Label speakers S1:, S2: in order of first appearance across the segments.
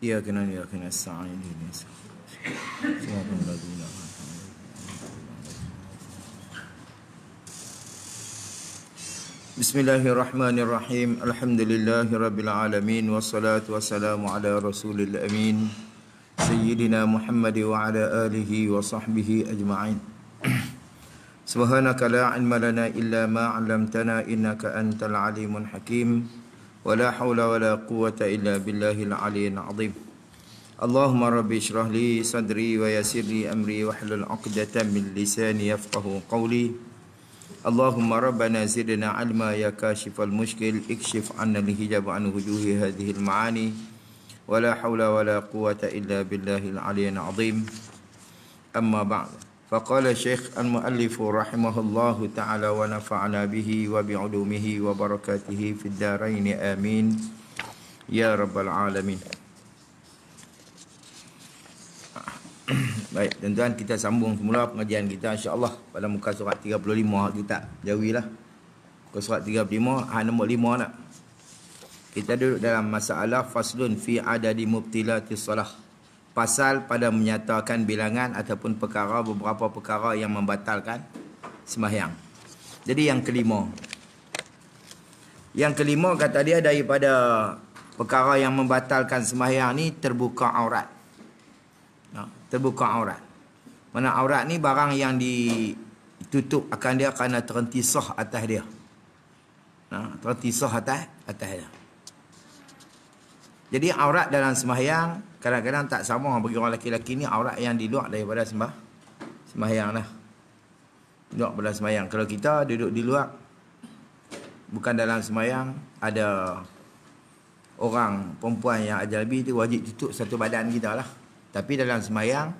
S1: إياك نعبد وإياك نستعين اهدنا صراط الذين Bismillahirrahmanirrahim. Alhamdulillahirabbil alamin wassalatu wassalamu ala rasulil amin sayyidina Muhammad wa ala alihi wa sahbihi ajma'in. Subhanaka la ilma lana illa ma 'allamtana innaka antal alimul hakim. Wa la haula wa la quwwata illa billahil aliyyil azim. Allahumma rabbi shrah li sadri wa yassir li amri wahlul 'uqdatam min lisani yafqahu qawli. Allahumma rabbana zidna ilma ya kashifal mushkil ikshif 'anna al-hijab an wujuhi hadhihi al-ma'ani wa la hawla wa la quwwata illa billahil aliyyil azim. Amma ba'd. Faqala Syekh al-muallif rahimahullahu ta'ala wa nafa'ana bihi wa bi'ulumihi wa barakatihi fid darain amin ya rabbal alamin. Baik, tuan-tuan, kita sambung semula pengajian kita insya-Allah pada muka surat 35 kita. Jauhilah. Muka surat 35 nombor 5 nak. Kita duduk dalam masalah faslun fi adadi mubtilatis salah. Pasal pada menyatakan bilangan ataupun beberapa perkara yang membatalkan sembahyang. Jadi yang kelima. Yang kelima kata dia daripada perkara yang membatalkan sembahyang ni terbuka aurat. Terbuka aurat. Mana aurat ni barang yang ditutup akan dia kerana terentisah atas dia. Terentisah atas dia. Jadi aurat dalam sembahyang kadang-kadang tak sama bagi orang lelaki-lelaki ni, aurat yang di luar daripada sembahyang lah. Luar pada sembahyang. Kalau kita duduk di luar bukan dalam sembahyang, ada orang perempuan yang ajnabi tu wajib tutup satu badan kita lah. Tapi dalam sembahyang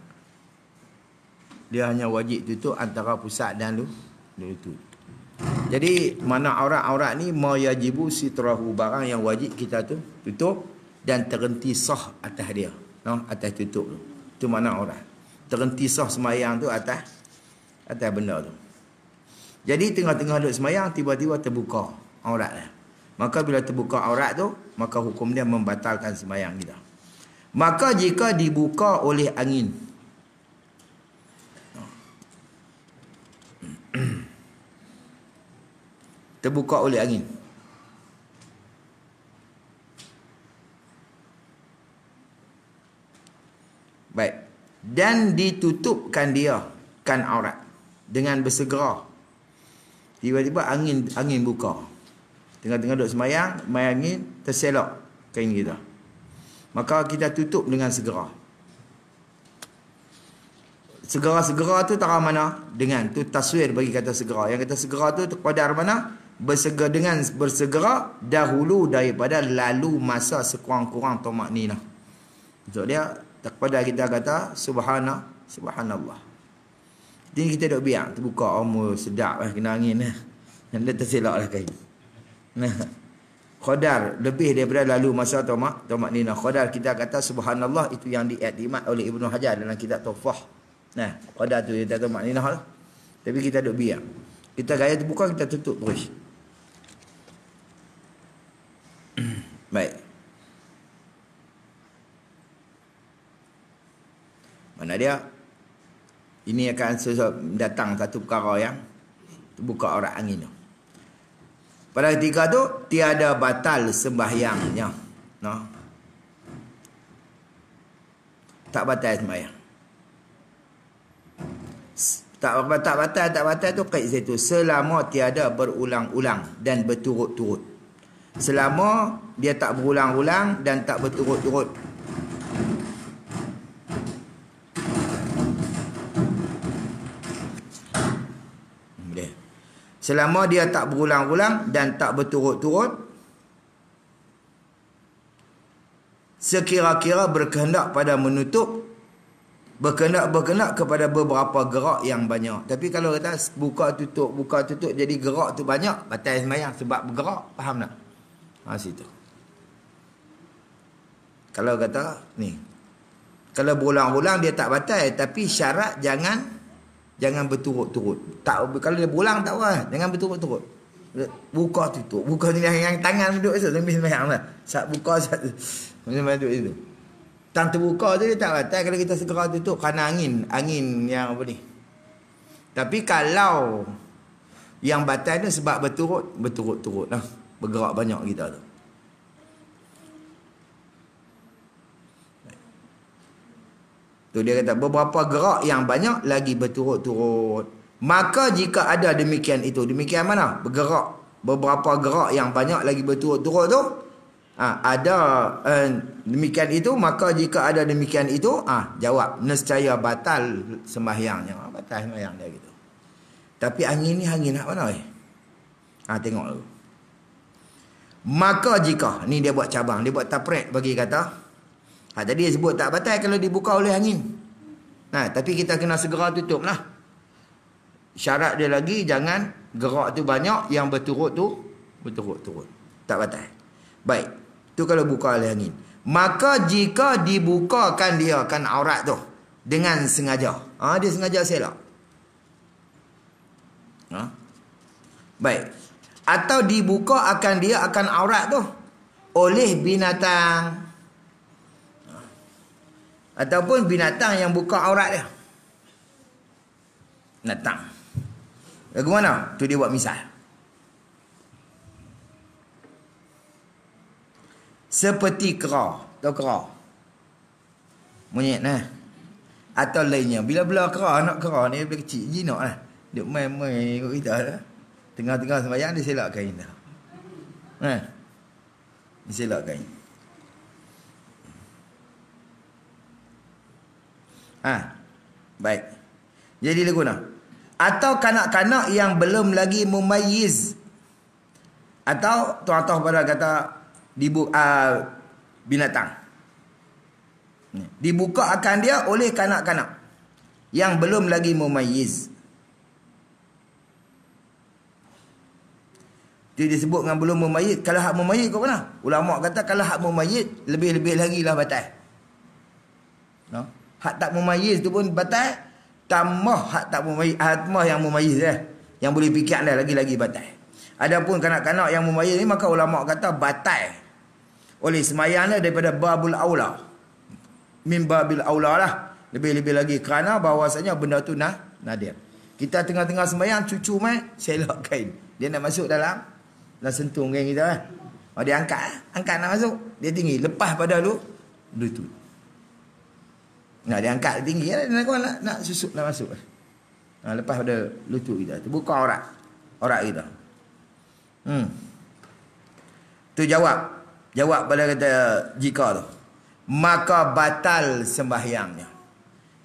S1: dia hanya wajib tutup antara pusat dan lutut. Jadi mana aurat-aurat ni mayajibu sitrahu, barang yang wajib kita tu tutup dan terentisah atas dia. Atas tutup tu. Itu mana aurat. Terentisah sembahyang tu atas benda tu. Jadi tengah-tengah duduk sembahyang tiba-tiba terbuka aurat dia. Maka bila terbuka aurat tu, maka hukum dia membatalkan sembahyang kita. Maka jika dibuka oleh angin, terbuka oleh angin, baik, dan ditutupkan dia kan aurat dengan bersegera, tiba-tiba angin buka, tengah-tengah duduk sembahyang, main angin terselok kain kita, maka kita tutup dengan segera. Segera-segera tu tarah mana? Dengan tu taswir bagi kata segera. Yang kata segera tu qadar mana? Bersegera dahulu daripada lalu masa sekurang-kurang tamakninah. Untuk dia pada kita kata subhanallah. Jadi kita duk biar terbuka sedap kena angin lah. Yang dia terselaklah kain. Qadar lebih daripada lalu masa tamakninah. Qadar kita kata subhanallah, itu yang diiktimad oleh Ibnu Hajar dalam kitab Tuhfah. Qadar tu dia tamakninah lah. Tapi kita duk biar. Kita gaya terbuka, kita tutup terus. Baik. Mana dia? Ini akan datang satu perkara yang terbuka aurat angin tu. Pada ketika tu tiada batal sembahyangnya. Tak batal sembahyang. Tak batal tu kait situ selama tiada berulang-ulang dan berturut-turut. Selama dia tak berulang-ulang dan tak berturut-turut. Selama dia tak berulang-ulang dan tak berturut-turut, sekira-kira berkehendak pada menutup, berkehendak kepada beberapa gerak yang banyak. Tapi kalau kata buka tutup, jadi gerak tu banyak, batal sembahyang sebab bergerak. Faham tak? Situ. Kalau kata ni, kalau berulang-ulang dia tak batal, tapi syarat jangan berturut-turut. Tak, kalau dia berulang tak apa, jangan berturut-turut. Buka tutup, buka ni yang tangan duduk tu sambil sembahyang lah. Saat buka satu sambil duduk itu. Tang terbuka tu dia tak batal kalau kita segera tutup kerana angin yang apa ni. Tapi kalau yang batal tu sebab berturut-turut lah. Bergerak banyak kita tu. Tu dia kata beberapa gerak yang banyak lagi berturut-turut. Maka jika ada demikian itu, demikian mana? Bergerak. Beberapa gerak yang banyak lagi berturut-turut tu. Demikian itu, maka jika ada demikian itu, jawab. Nescaya batal sembahyangnya. Batal sembahyang dia gitu. Tapi angin ni angin nak mana? Tengok dulu. Maka jika, ni dia buat cabang, dia buat taprek bagi kata. Tadi dia sebut tak batal kalau dibuka oleh angin. Tapi kita kena segera tutup lah. Syarat dia lagi, jangan gerak tu banyak, yang berturut-turut. Tak batal. Baik. Tu kalau buka oleh angin. Maka jika dibukakan dia kan aurat tu dengan sengaja. Dia sengaja selak. Baik. Atau dibuka akan dia akan aurat tu oleh binatang. Ataupun binatang yang buka aurat dia. Binatang. Bagaimana? Tu dia buat misal. Seperti kera. Tahu kera? Monyet nah. Atau lainnya. Bila-bila kera, anak kera ni bila kecil, jinak lah. Dia main-main ikut kita lah. Tengah-tengah sembahyang dia selak kain dah. Dia selak kain. Baik. Jadi lagu nak. Atau kanak-kanak yang belum lagi mumayyiz. Atau tuan-tuan pada kata binatang. Dibuka akan dia oleh kanak-kanak yang belum lagi mumayyiz. Dia disebut dengan belum mumayyiz. Kalau hak mumayyiz kau mana? Ulama kata kalau hak mumayyiz lebih-lebih lagi lah batal. Hak tak mumayyiz tu pun batal. Tambah hak tak mumayyiz, tambah yang mumayyiz yang boleh fikir anda lagi-lagi batal. Adapun kanak-kanak yang mumayyiz ni, maka ulama kata batal oleh semayang daripada babul aula. Min babil aula lah. Lebih-lebih lagi kerana bahawasanya benda tu nadir. Kita tengah-tengah sembayang, cucu mai selok kain. Dia nak masuk dalam sentung kain kita dia angkat nak masuk. Dia tinggi, lepas pada lutut. Dia angkat tinggi dia nak susuk nak masuk. Lepas pada lutut kita tu buka aurat kita. Tu jawab pada kata jika tu, maka batal sembahyangnya.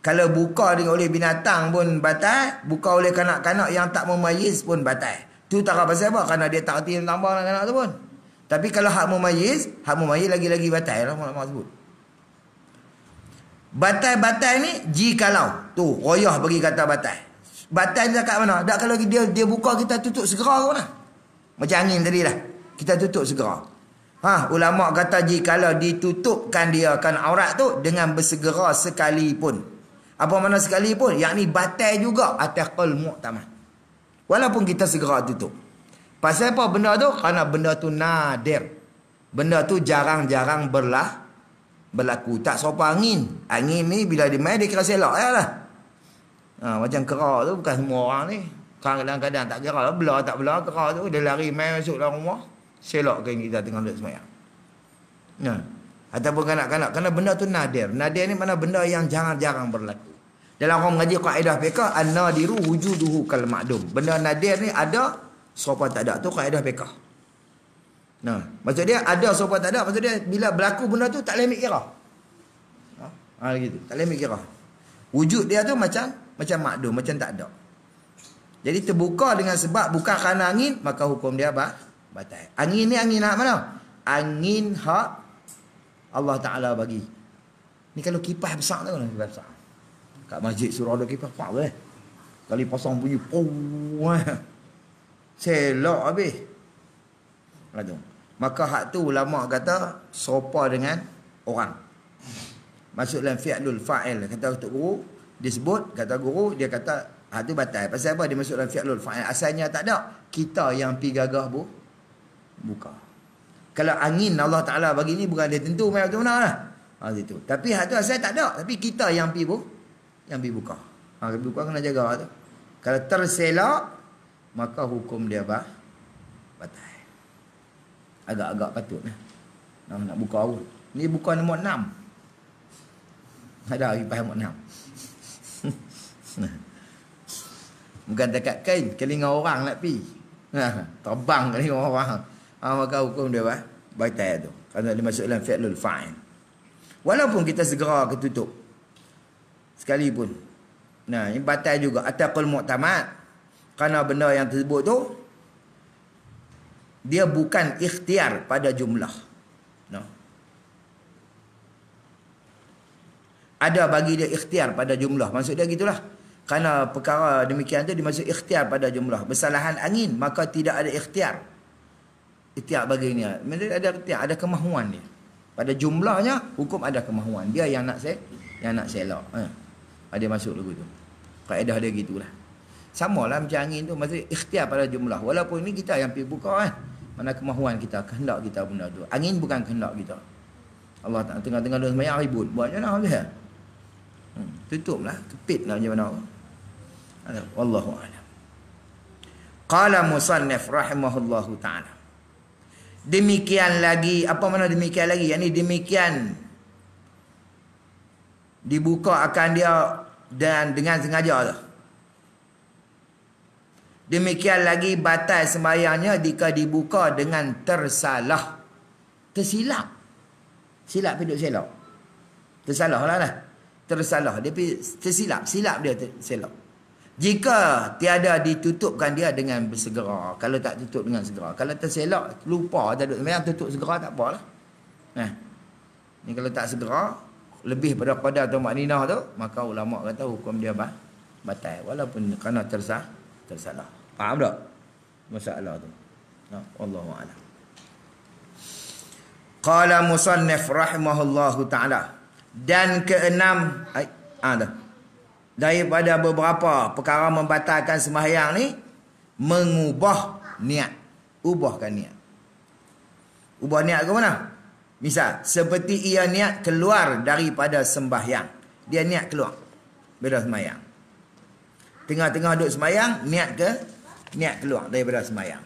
S1: Kalau buka oleh binatang pun batal, buka oleh kanak-kanak yang tak memayyiz pun batal. Tu tak apa pasal apa, kerana dia tak erti tambah kanak tu pun. Tapi kalau hak memayyiz lagi-lagi batal lah mak sebut. Batal ni jikalau tu royah bagi kata batal. Batal dia kat mana? Tak kalau dia buka kita tutup segera ke mana? Macam angin tadi lah. Kita tutup segera. Ulama kata jikalau ditutupkan dia kan aurat tu dengan bersegera sekalipun. Apa makna sekalipun? Yakni batal juga atas qaul mu'tamad. Walaupun kita segera tutup. Pasal apa benda tu? Kerana benda tu nadir. Benda tu jarang-jarang berlaku. Tak serupa angin. Angin ni bila dia main dia kira selak lah. Macam kera tu bukan semua orang ni. Kadang-kadang tak kira lah. Belah tak belah kera tu. Dia lari main masuk dalam rumah. Selak kain kita tengah duduk semayang. Ataupun kanak-kanak. Kerana benda tu nadir. Nadir ni mana benda yang jarang-jarang berlaku. Dalam orang mengaji kaedah fiqh, an-nadiru wujuduhu kal ma'dum. Benda nadir ni ada, serupa tak ada. Tu kaedah fiqh. Maksud dia ada serupa tak ada. Maksud dia bila berlaku benda tu tak boleh ambil kira. Gitu. Tak boleh ambil kira. Wujud dia tu macam ma'dum, macam tak ada. Jadi terbuka dengan sebab bukan kerana angin, maka hukum dia batal. Angin ni angin hak mana? Angin hak Allah Ta'ala bagi. Ni kalau kipas besar tu, kipas besar. Kat masjid surau ada kipas apa boleh. Kali pasang bunyi selok habis. Maka hak tu ulama kata serupa dengan orang. Masuk dalam fi'lul fa'il. Kata Tok Guru disebut, kata guru dia kata hak tu batal. Pasal apa dia masuk dalam fi'lul fa'il? Asalnya tak ada. Kita yang pi gagah buka. Kalau angin Allah Ta'ala bagi ni bukan dia tentu macam mana lah. Situ. Tapi hak tu asal tak ada. Tapi kita yang pergi buka. Pergi buka kena jaga tu. Kalau terselak, maka hukum dia batal. Agak-agak patut lah. Nak buka awal. Ni buka nombor 6. Ada lagi nombor 6. Bukan dekat kain, kelinga orang nak pi. Terbang kelinga orang. Maka hukum dia batal tu. Kerana dia masuk dalam fi'lul fa'il. Walaupun kita segera ketutup sekalipun. Nah, ini batal juga. Ataqul mu'tamad. Kerana benda yang tersebut tu dia bukan ikhtiar pada jumlah. No. Ada bagi dia ikhtiar pada jumlah. Maksud dia gitulah. Kerana perkara demikian tu dimaksud ikhtiar pada jumlah. Bersalahan angin, maka tidak ada ikhtiar. Ikhtiar bagi ni. Ada ikhtiar, ada kemahuan dia. Pada jumlahnya, hukum ada kemahuan. Dia yang nak selak. Ada masuk lagu tu. Kaedah dia gitulah. Sama lah macam angin tu. Maksudnya ikhtiar pada jumlah. Walaupun ini kita yang pergi buka kan. Mana kemahuan kita, kehendak kita benda tu. Angin bukan kehendak kita. Allah Ta'ala tengah-tengah duduk semayang ribut. Buat macam mana boleh? Tutuplah. Kepit lah macam mana. Wallahu'alam. Qala musannif rahimahullahu ta'ala. Demikian lagi, apa mana demikian lagi? Yang ni demikian dibuka akan dia dan dengan sengaja tu. Demikian lagi batal sembahyangnya jika dibuka dengan tersalah. Tersilap. Silap hidup selok. Tersalah lah. Tersalah. Dia tersilap. Silap dia selok. Jika tiada ditutupkan dia dengan bersegera. Kalau tak tutup dengan segera. Kalau terselak, lupa. Tak duduk sembahyang, tutup segera, tak apalah. Ni kalau tak segera, lebih pada qadar atau makninah tu, maka ulama kata hukum dia batal. Walaupun kerana tersalah. Faham tak? Masalah tu. Wallahu'alam. Qala musannif rahimahullahu ta'ala. Dan keenam, daripada beberapa perkara membatalkan sembahyang ni, mengubah niat. Ubahkan niat. Ubah niat ke mana? Misal, seperti ia niat keluar daripada sembahyang. Dia niat keluar daripada sembahyang. Tengah-tengah duduk sembahyang, niat keluar daripada sembahyang.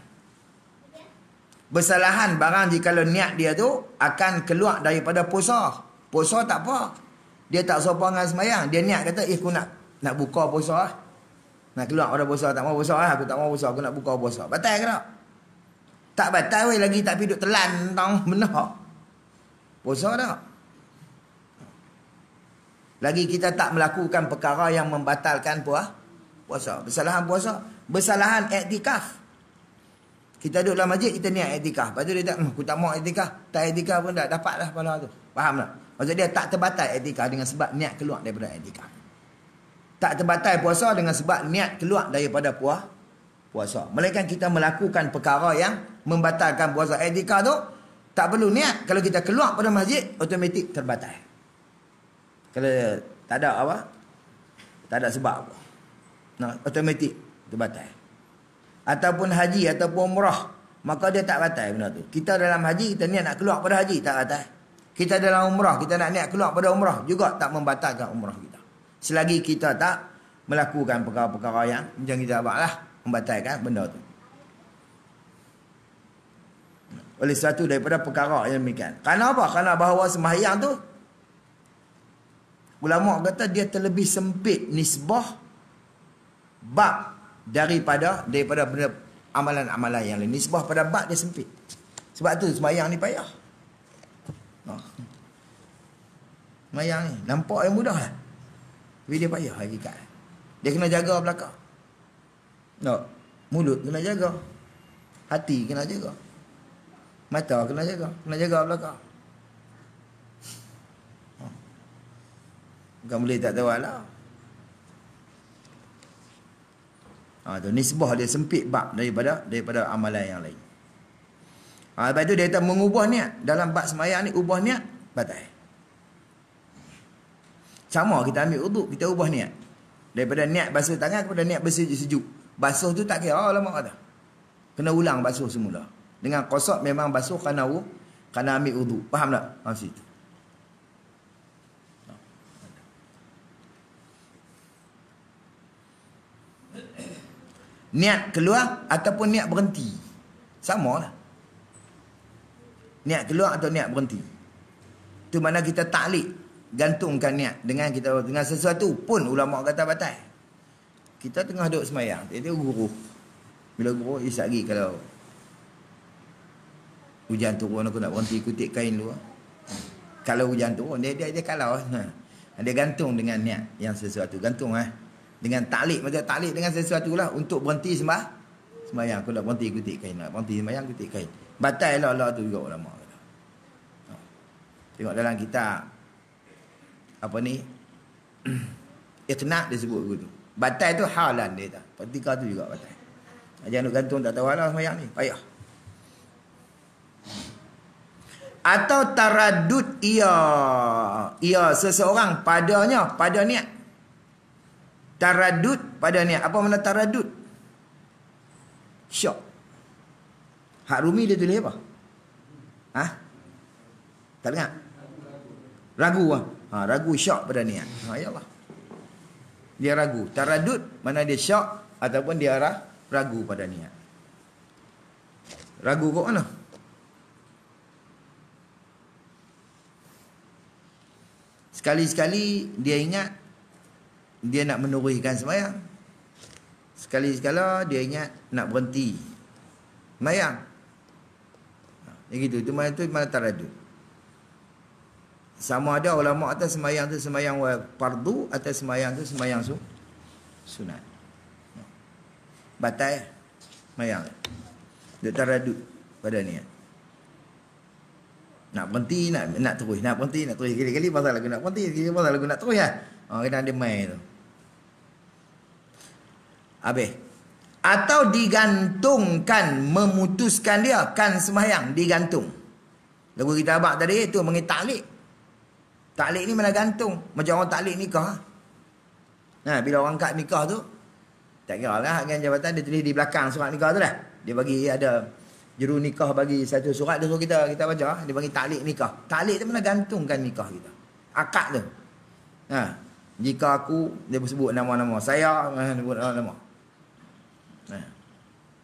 S1: Bersalahan barang jikalau niat dia tu akan keluar daripada puasa. Puasa tak apa. Dia tak sopan dengan sembahyang. Dia niat kata, aku nak buka puasa lah. Nak keluar pada puasa. Tak mau puasa lah. Aku tak mau puasa. Aku nak buka puasa. Batal ke tak? Tak batal weh. Lagi tak duduk telan. Benar. Puasa tak? Lagi kita tak melakukan perkara yang membatalkan puasa. Bersalahan puasa. Bersalahan iktikaf. Kita duduk dalam masjid, kita niat iktikaf. Lepas tu dia tak, aku tak mau iktikaf. Tak iktikaf pun tak dapat lah pahala tu. Faham tak? Maksud dia tak terbatal iktikaf dengan sebab niat keluar daripada iktikaf. Tak terbatal puasa dengan sebab niat keluar daripada puasa. Melainkan kita melakukan perkara yang membatalkan puasa. Iktikaf tu tak perlu niat. Kalau kita keluar pada masjid, automatik terbatal. Kalau tak ada apa? Tak ada sebab apa. Automatik terbatal. Ataupun haji ataupun umrah, maka dia tak batal benda tu. Kita dalam haji, kita niat nak keluar pada haji, tak batal. Kita dalam umrah, kita nak niat keluar pada umrah, juga tak membatalkan umrah kita. Selagi kita tak melakukan perkara-perkara yang macam kita buat lah, membatalkan benda tu. Oleh satu daripada perkara yang demikian. Kerana apa? Kerana bahawa sembahyang tu, ulama kata dia terlebih sempit nisbah bab daripada benda amalan-amalan yang lain. Nisbah pada bab dia sempit. Sebab tu sembahyang ni payah. Sembahyang ni nampak yang mudah lah. Tapi dia payah hakikat. Dia kena jaga belakang. Mulut kena jaga. Hati kena jaga. Mata kena jaga. Kena jaga belakang. Bukan boleh tak tahu lah. Tu nisbah dia sempit bab daripada amalan yang lain. Lepas tu dia kata mengubah niat. Dalam bab sembahyang ni, ubah niat, batal. Sama kita ambil uduk, kita ubah niat. Daripada niat basuh tangan kepada niat bersejuk. Basuh tu tak kira lama kata. Kena ulang basuh semula. Dengan qasad memang basuh kerana ambil uduk. Faham tak? Maksud itu. Niat keluar ataupun niat berhenti. Sama lah. Niat keluar atau niat berhenti. Itu mana kita taklid. Gantungkan niat dengan sesuatu pun ulama kata batal. Kita tengah duduk semayang. Dia guru. Bila guru isari kalau hujan turun aku nak berhenti kutip kain dulu. Kalau hujan turun dia kalau. Dia gantung dengan niat yang sesuatu. Gantung dengan taklid. Macam taklid dengan sesuatu lah. Untuk berhenti semayang. Aku nak berhenti kutip kain. Nak berhenti semayang kutip kain. Batal lah Allah tu juga ulama. Tengok dalam kitab apa ni iqna' disebut begitu. Batal tu halan dia tak. Praktika tu juga batal. Jangan gantung tak tahu lah semayang ni. Payah. Atau taraddud ia seseorang padanya pada niat. Taraddud pada niat. Apa makna taraddud? Syok. Hak Rumi dia tulis apa? Tak dengar? Ragu ragu syok pada niat. Yalah. Dia ragu. Taraddud mana dia syok ataupun dia ragu pada niat. Ragu kok mana? Sekali-sekali dia ingat dia nak meneruhkan sembahyang. Sekali-sekala dia ingat nak berhenti sembahyang. Gitu. Itu mana taraddud. Sama ada ulama atas sembahyang tu sembahyang fardu atau sembahyang tu sembahyang sunat. Batal sembahyang. Dia taraddud pada niat. Nak berhenti, nak terus, nak berhenti, nak terus. Kali-kali pasal lagu nak berhenti, kali pasal lagu nak terus kena dia main tu. Habis. Atau digantungkan, memutuskan dia kan sembahyang, digantung. Lagu kita abang tadi tu mengenai taklid. Taklid ni mana gantung. Macam orang taklid nikah. Bila orang kat nikah tu, tak kira lah kan jabatan dia tulis di belakang surat nikah tu dah. Dia bagi ada juru nikah bagi satu surat dia suruh kita baca. Dia bagi taklid nikah. Taklid tu mana gantungkan nikah kita. Akad tu. Jika aku, dia sebut nama-nama. Saya, sebut nama-nama.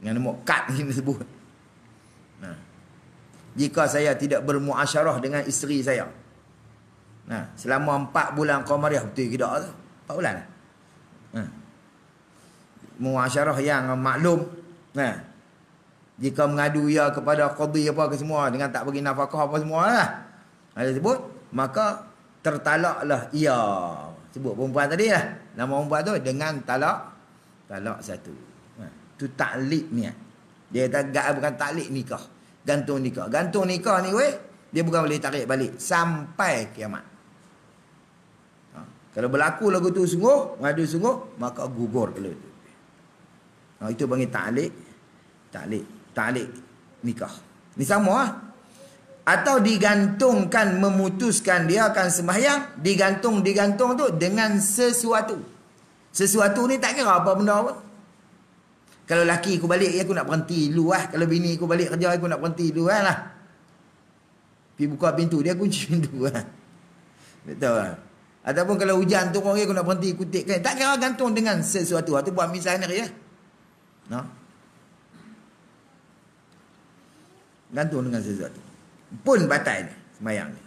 S1: Dengan nama kad ni dia sebut. Jika saya tidak bermuasyarah dengan isteri saya. Selama 4 bulan Qamariyah betul ke tak tu? 4 bulan lah. Muasyarah yang maklum. Jika mengadu ia kepada qadhi apa ke semua dengan tak bagi nafkah apa semua lah. Ada sebut, maka tertalaklah ia. Sebut perempuan tadi lah. Nama perempuan tu dengan talak satu. Tu taklid niat. Dia tak bukan taklid nikah. Gantung nikah. Gantung nikah ni dia bukan boleh tarik balik sampai kiamat. Kalau berlaku lagu tu sungguh, mengadu sungguh, maka gugur kalau tu. Itu panggil taklid nikah. Ni sama Atau digantungkan, memutuskan dia akan sembahyang, digantung tu dengan sesuatu. Sesuatu ni tak kira apa benda apa. Kalau laki aku balik, aku nak berhenti dulu lah. Kalau bini aku balik kerja, aku nak berhenti dulu lah. Pergi buka pintu, dia kunci pintu lah. Betul lah. Ataupun kalau hujan turun, aku nak berhenti kutip kain. Tak kira gantung dengan sesuatu. Itu buat misalnya ya. No? Gantung dengan sesuatu. Pun batal ni, sembahyang ni.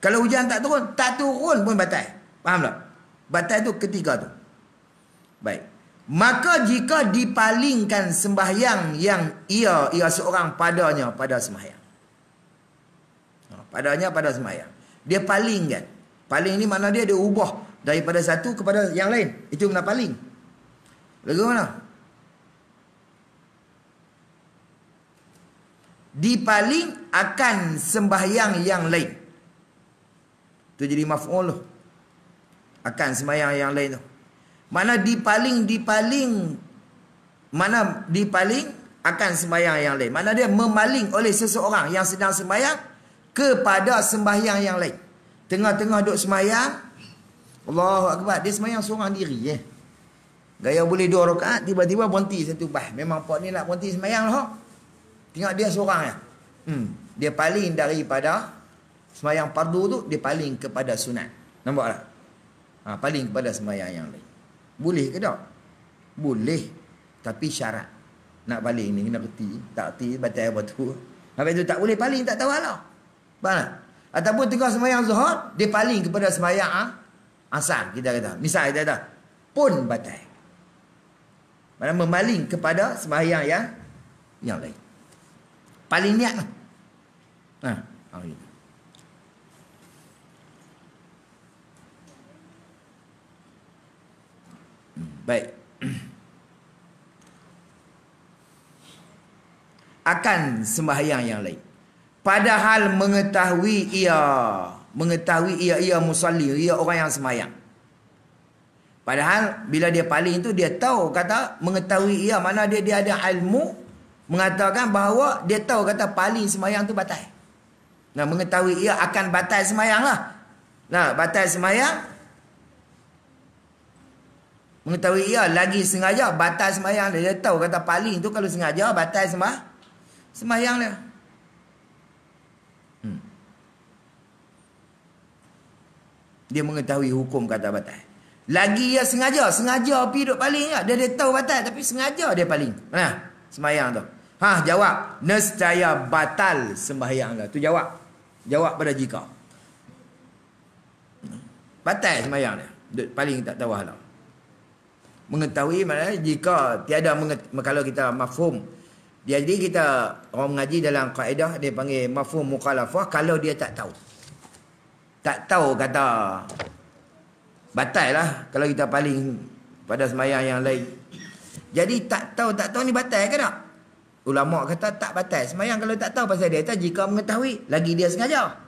S1: Kalau hujan tak turun pun batal. Faham tak? Batal tu ketiga tu. Baik. Maka jika dipalingkan sembahyang yang ia seorang padanya pada sembahyang. Padanya pada sembahyang. Dia palingkan. Paling ni makna dia ubah daripada satu kepada yang lain. Itu kena paling. Lagu mana? Dipaling akan sembahyang yang lain. Itu jadi maf'ul tu. Akan sembahyang yang lain tu. Mana dipaling akan sembahyang yang lain. Mana dia memaling oleh seseorang yang sedang sembahyang kepada sembahyang yang lain. Tengah-tengah duduk sembahyang, Allahu Akbar, dia sembahyang seorang diri Gaya boleh 2 rakaat, tiba-tiba berhenti satu bah. Memang pak ni nak berhenti sembahyang lah. Tengok dia seorang dia paling daripada sembahyang fardu tu, dia paling kepada sunat. Nampak tak? Paling kepada sembahyang yang lain. Boleh ke tak? Boleh. Tapi syarat. Nak paling ni kena reti. Tak reti batal apa tu. Habis tu tak boleh paling, tak tahu lah. Faham tak? Ataupun tengah sembahyang zuhur, dia paling kepada sembahyang asar. Kita kata. Misal kita kata. Pun batal. Maksudnya memaling kepada sembahyang yang lain. Paling niat lah. Gitu. Baik. Akan sembahyang yang lain. Padahal mengetahui ia musalli, ia orang yang sembahyang. Padahal bila dia paling tu dia tahu kata mengetahui ia, mana dia ada ilmu mengatakan bahawa dia tahu kata paling sembahyang tu batal. Nah, mengetahui ia akan batal sembahyang lah. Nah, batal sembahyang. Mengetahui ia lagi sengaja batal sembahyang dia. Dia tahu kata paling tu kalau sengaja batal sembahyang dia. Dia mengetahui hukum kata batal. Lagi dia sengaja pergi duduk paling lah. Dia tahu batal tapi sengaja dia paling. Nah, sembahyang tu. Jawab. Nescaya batal sembahyang dia. Tu jawab. Jawab pada jika. Batal sembahyang dia. Duduk paling tak tahu halau. Mengetahui maknanya jika tiada kalau kita mafhum. Jadi kita orang mengaji dalam kaedah dia panggil mafhum mukhalafah kalau dia tak tahu. Tak tahu kata batal lah kalau kita paling pada sembahyang yang lain. Jadi tak tahu ni batal ke tak? Ulama kata tak batal sembahyang kalau tak tahu, pasal dia kata jika mengetahui lagi dia sengaja.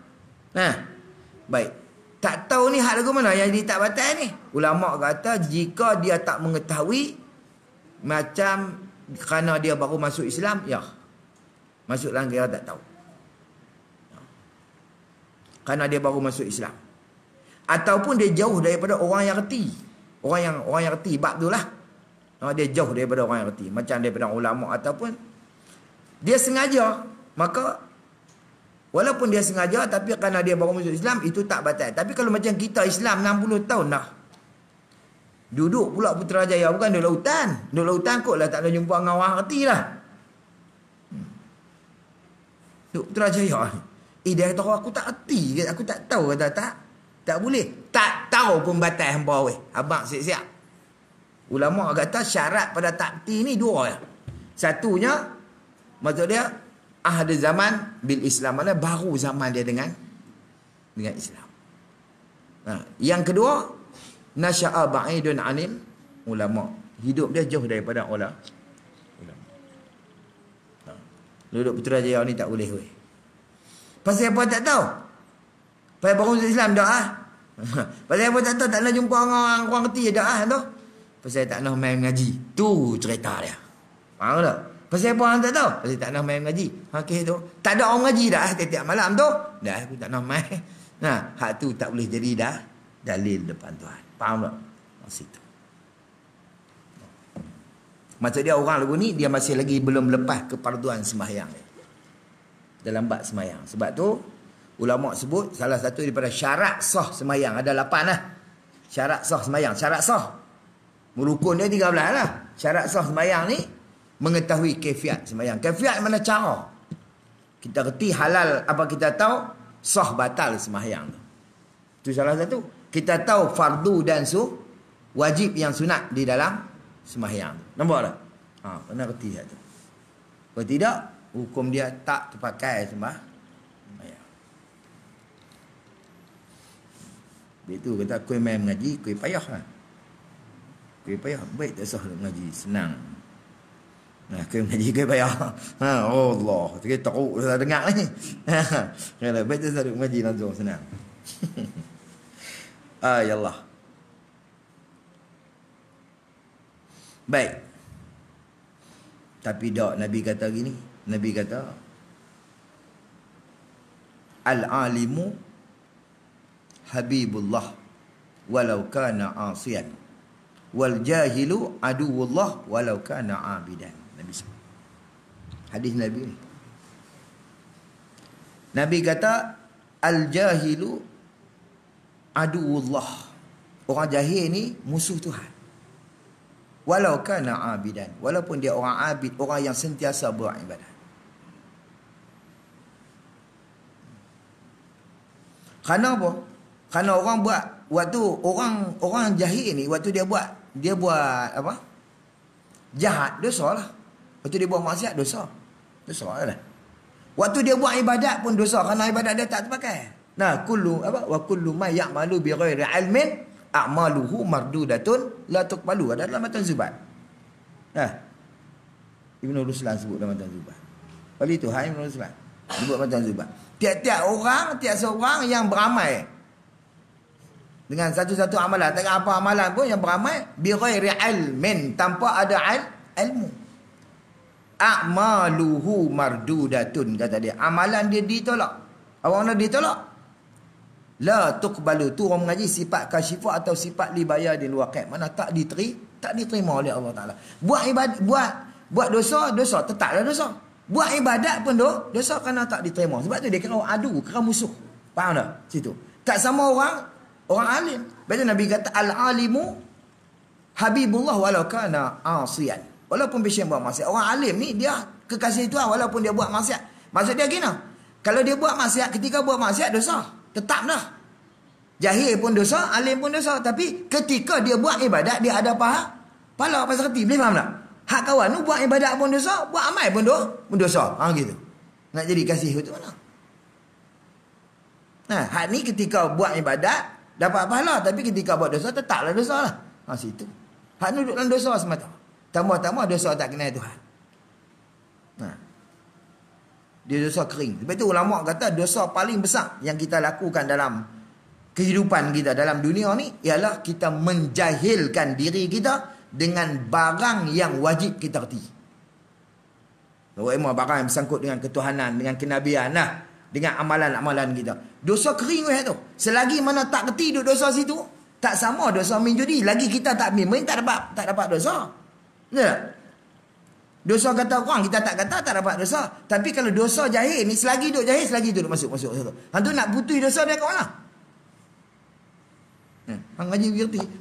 S1: Baik. Tak tahu ni hak lagu mana yang dia tak batal ni. Ulama kata jika dia tak mengetahui macam kerana dia baru masuk Islam, ya. Masuk dalam kira tak tahu. Kerana dia baru masuk Islam. Ataupun dia jauh daripada orang yang reti. Orang yang reti bab tu lah. Dia jauh daripada orang yang reti. Macam daripada ulama ataupun dia sengaja. Maka walaupun dia sengaja tapi kerana dia baru masuk Islam itu tak batal. Tapi kalau macam kita Islam 60 tahun dah. Duduk pula Putrajaya, bukan duduk lautan. Duduk lautan kot lah tak ada jumpa dengan orang reti lah. Duduk Putrajaya ni. Dia kata aku tak reti, aku tak tahu, kata tak boleh. Tak tahu pun batal hamba weh. Abang siap-siap. Ulama kata syarat pada tak reti ni dua ya. Satunya maksud dia ahad zaman bil Islam, mana baru zaman dia dengan Islam. Yang kedua nasya'a ba'idun anil ulama. Hidup dia jauh daripada ulama. Duduk Putrajaya ni tak boleh weh. Pasal apa tak tahu? Pasal baru masuk Islam dah Pasal apa tak tahu, tak nak jumpa orang reti dah tu. Pasal tak nak main mengaji. Tu cerita dia. Faham tak? Pasal apa orang tak tahu? Pasal tak nak main mengaji. Okey tu. Tak ada orang mengaji dah tiap-tiap malam tu. Dah aku tak nak main. Hak tu tak boleh jadi dah dalil depan Tuhan. Faham tak? Maksud tu. Maksud dia orang lagu ni dia masih lagi belum lepas keparduan sembahyang dia. Dalam bab sembahyang. Sebab tu ulama sebut salah satu daripada syarat sah sembahyang ada 8 lah. Syarat sah sembahyang. Syarat sah. Rukun dia 13 lah. Syarat sah sembahyang ni mengetahui kefiat sembahyang. Kefiat mana cara? Kita reti halal apa kita tahu, sah batal sembahyang tu. Itu salah satu. Kita tahu fardu dan wajib yang sunat di dalam sembahyang. Nampak tak? Kena reti tu. Kalau tidak, hukum dia tak terpakai sembahyang. Itu kata kuih main mengaji, kuih payah lah. Kuih payah, baik tak sah mengaji, senang. Kuih mengaji, kuih payah. Allah, kita teruk dah dengar ni. Kalau baik tak sah mengaji langsung, senang. Ya Allah. Baik. Tapi tak, Nabi kata gini. Nabi kata, Al-alimu Habibullah walau kana asiyan wal jahilu aduwullah walau kana abidan. Nabi sebut. Hadis Nabi ni. Nabi kata al jahilu aduwullah. Orang jahil ni musuh Tuhan. walau kana abidan, walaupun dia orang abid, orang yang sentiasa beribadat. Kerana apa? Kerana orang buat waktu orang jahil ni, waktu dia buat apa? Jahat, dosa lah. Waktu dia buat maksiat, dosa lah. Waktu dia buat ibadat pun dosa, kerana ibadat dia tak terpakai. Nah, wa kullu ma ya'malu bi ghairi ilmin a'maluhu mardudatun la tuqbalu. Ada dalam matan Zubat. Nah, Ibn Ruslan sebut dalam matan Zubat. Wali Tuhan Ibn Ruslan sebut matan Zubat. Tiap-tiap seorang yang beramal dengan satu-satu amalan, tak apa amalan pun yang beramal bi ghairi ilmin, tanpa ada ilmu, a'maluhu mardudatun, kata dia, amalan dia ditolak. Orang nak ditolak, la tuqbalu. Tu orang mengaji sifat kasyifah atau sifat libaya di luar kaid, mana tak diterima oleh Allah Taala. Buat ibadat, buat dosa tetaplah dosa. Buat ibadat pun dosa kerana tak diterima. Sebab tu dia kira adu, kira musuh. Faham tak? Situ. Tak sama orang alim. Baca Nabi kata al-alimu habibullah walau kana asiyan. Walaupun bisyang buat maksiat. Orang alim ni dia kekasih Tuhan walaupun dia buat maksiat. Maksud dia gini, kalau dia buat maksiat, ketika buat maksiat dosa, tetap dah. Jahil pun dosa, alim pun dosa. Tapi ketika dia buat ibadat, dia ada pahala pasal reti. Boleh faham tak? Hak kawan tu buat ibadat pun dosa, buat amal pun dosa. Gitu. Nak jadi kasih tu mana? Nah, hak ni ketika buat ibadat dapat pahala, tapi ketika buat dosa tetaplah dosa lah. Situ. Hak ni duduk dalam dosa semata. Tambah-tambah dosa tak kenal Tuhan. Nah. Dia dosa kering. Sebab itu ulama kata dosa paling besar yang kita lakukan dalam kehidupan kita dalam dunia ni ialah kita menjahilkan diri kita dengan barang yang wajib kita erti. Barang yang bersangkut dengan ketuhanan, dengan kenabian, dengan amalan-amalan kita. Dosa kering tu. Selagi mana tak erti duk dosa situ, tak sama dosa main judi. Lagi kita tak main, tak dapat dosa. Betul tak? Dosa kata orang, kita tak kata tak dapat dosa. Tapi kalau dosa jahil ni, selagi duk jahil, selagi tu duk masuk. Hantu nak putih dosa dia kat mana? Hang ngaji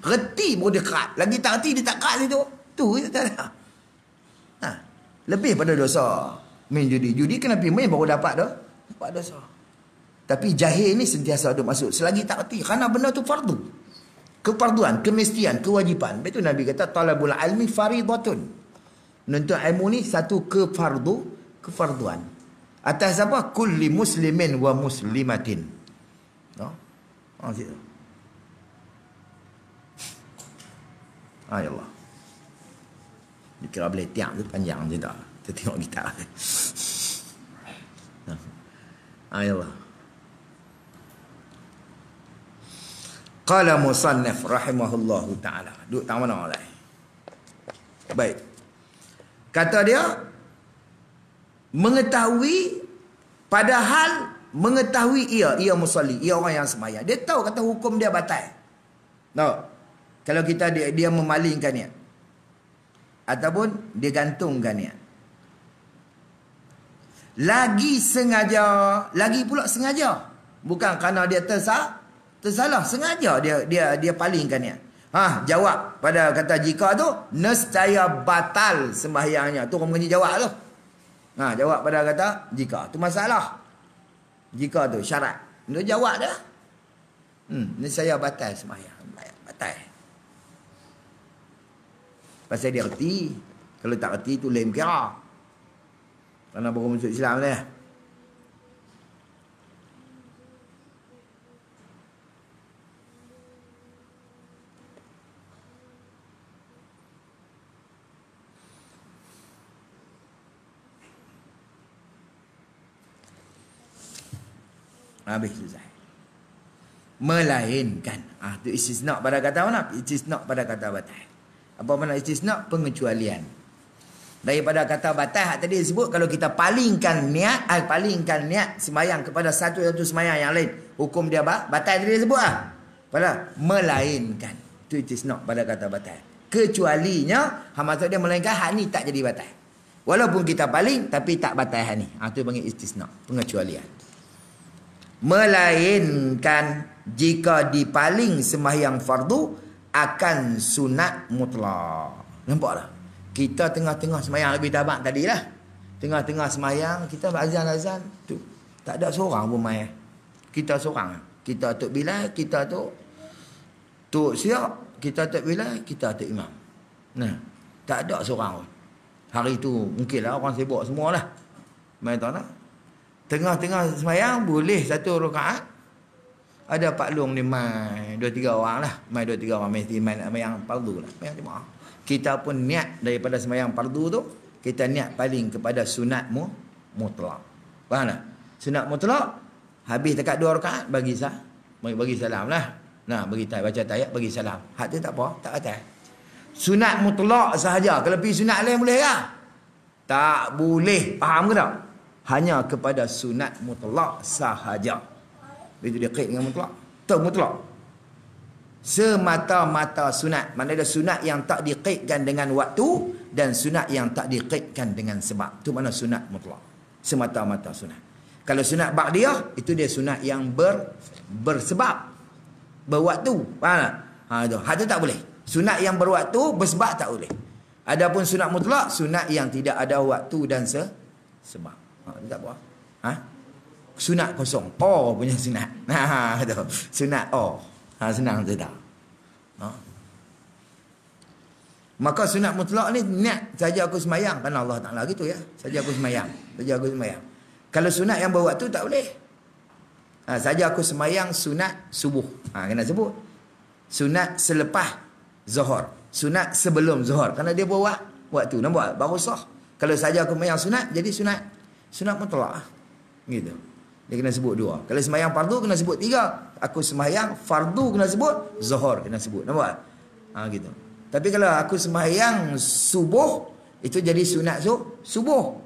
S1: reti baru dia kerat. Lagi tak reti dia tak kerat situ. Tu kita tak ada. Lebih pada dosa main judi. Judi kena pergi main baru dapat dosa. Tapi jahil ni sentiasa ada masuk selagi tak reti. Kerana benda tu fardu. Kefarduan, kemestian, kewajipan. Betul Nabi kata talabul ilmi faridatun. Menuntut ilmu ni satu kefarduan. Atas apa? Kulli muslimin wa muslimatin. Situ. Ya Allah. Dia kira boleh tiap tu panjang je tak. Kita tengok kita. Ya Allah. Qala musannif rahimahullahu ta'ala. Duduk tak mana oleh. Baik. Kata dia, mengetahui, padahal mengetahui ia musalli, ia orang yang sembahyang. Dia tahu kata hukum dia batal. Tahu? Kalau kita dia memalingkan niat ataupun dia gantungkan niat, lagi pula sengaja, bukan kerana dia tersalah, sengaja dia palingkan niat. Jawab pada kata jika tu nescaya batal sembahyangnya. Tu orang mengaji jawab tu. Jawab pada kata jika tu masalah. Jika tu syarat. Dia jawab dah. Nescaya batal sembahyang. Batal. Pasal dia erti. Kalau tak erti tu lain kira. Kerana baru masuk Islam dia. Habis selesai. Melainkan. Itu istisna pada kata mana? Istisna pada kata batal. Apa makna istisna? Pengecualian. Daripada kata batal tadi disebut, kalau kita palingkan niat sembahyang kepada satu sembahyang yang lain, hukum dia batal tadi disebut pada melainkan. Itu istisna pada kata batal. Kecualinya, maksud dia melainkan hak ni tak jadi batal. Walaupun kita paling tapi tak batal hak ni. Itu panggil istisna, pengecualian. Melainkan jika dipaling sembahyang fardu akan sunat mutlak. Nampak tak? Kita tengah-tengah semayang lebih tabak tadi lah. Tengah-tengah semayang, kita azan-azan tu. Tak ada seorang pun main. Kita seorang. Kita Tok Bilal, kita Tok Siap, kita Tok Bilal, kita Tok Imam. Nah, tak ada seorang pun. Hari tu mungkinlah orang sibuk semualah. Main tak nak. Tengah-tengah semayang boleh satu rakaat. Ada Pak Long ni main 2-3 orang lah. Main 2-3 orang mesti main yang fardu lah. Main jemaah. Kita pun niat daripada semayang fardu tu, kita niat paling kepada sunat mutlak. Faham tak? Sunat mutlak, habis dekat 2 rakaat bagi salam lah. Nah, bagi baca tayat, bagi salam. Hak tu tak apa, tak kata. Sunat mutlak sahaja. Kalau pergi sunat lain boleh ke? Tak boleh. Faham ke tak? Hanya kepada sunat mutlak sahaja. Itu dia kait dengan mutlak. Tak mutlak. Semata-mata sunat. Mana ada sunat yang tak dikaitkan dengan waktu dan sunat yang tak dikaitkan dengan sebab. Itu mana sunat mutlak. Semata-mata sunat. Kalau sunat ba'diyah, itu dia sunat yang bersebab. Berwaktu. Faham tak? Itu. Hal itu tak boleh. Sunat yang berwaktu, bersebab tak boleh. Adapun sunat mutlak, sunat yang tidak ada waktu dan sebab. Tak apa. Sunat kosong. Oh punya sunat. Itu. Sunat senang tu tak. Maka sunat mutlak ni niat saja aku semayang. Kan Allah Ta'ala gitu ya. Saja aku semayang. Kalau sunat yang berwaktu tak boleh. Saja aku semayang sunat subuh. Kena sebut. Sunat selepas zuhur. Sunat sebelum zuhur. Kerana dia waktu. Nampak? Baru sah. Kalau saja aku semayang sunat, jadi sunat mutlak. Gitu. Dia kena sebut 2. Kalau semayang fardu kena sebut 3. Aku semayang fardu kena sebut, zuhur kena sebut. Nampak? Gitu. Tapi kalau aku semayang subuh, itu jadi sunat subuh.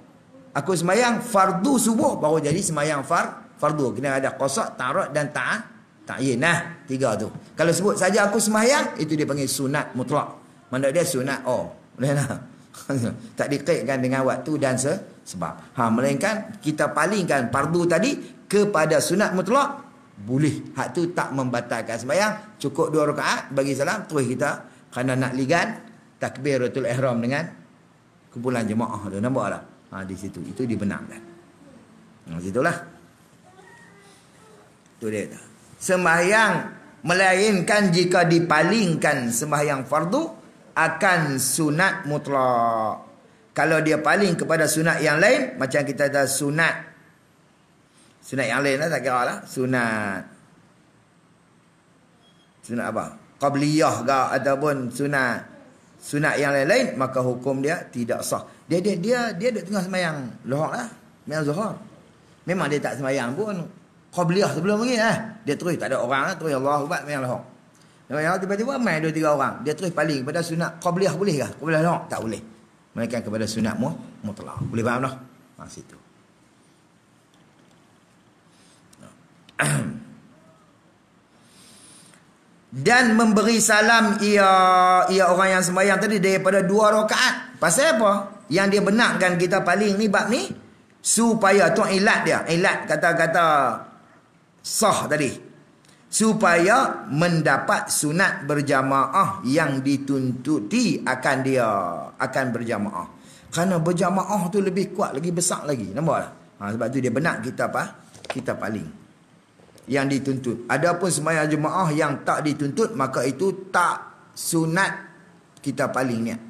S1: Aku semayang fardu subuh, baru jadi semayang fardu. Kena ada qasad, ta'arud dan ta'yin. Nah, 3 tu. Kalau sebut saja aku semayang, itu dia panggil sunat mutlak. Mana dia sunat boleh tak? Tak dikaitkan dengan waktu dan sebab. Melainkan kita palingkan fardu tadi kepada sunat mutlak, boleh. Hak tu tak membatalkan sembahyang. Cukup 2 rakaat bagi salam, terus kita kerana nak ligan takbiratul ihram dengan kumpulan jemaah tu. Nampak tak? Di situ itu dibenarkan. Situlah. Tu dia. Sembahyang melainkan jika dipalingkan sembahyang fardu akan sunat mutlak. Kalau dia paling kepada sunat yang lain, macam kita ada sunat yang lain lah, tak kira lah. Sunat apa? Qabliyah ke ataupun sunat yang lain-lain, maka hukum dia tidak sah. Dia duduk tengah semayang lohor lah. Semayang zuhur. Memang dia tak semayang pun. Qabliyah sebelum lagi lah. Dia terus tak ada orang lah. Terus Allah ubat semayang lohor. Yang tiba-tiba main 2-3 orang. Dia terus paling kepada sunat qabliyah boleh ke? Qabliyah lohor? Tak boleh. Mereka kepada sunat mutlak. Boleh faham tak? Situ. Dan memberi salam ia orang yang sembahyang tadi daripada 2 rakaat. Pasal apa? Yang dia benarkan kita paling ni bab ni supaya tu ilat dia. Ilat kata-kata sah tadi. Supaya mendapat sunat berjamaah yang dituntuti akan berjamaah. Kerana berjamaah tu lebih kuat, lebih besar lagi. Nampak tak? Sebab tu dia benar kita paling yang dituntut. Adapun sembahyang jemaah yang tak dituntut, maka itu tak sunat kita paling niat.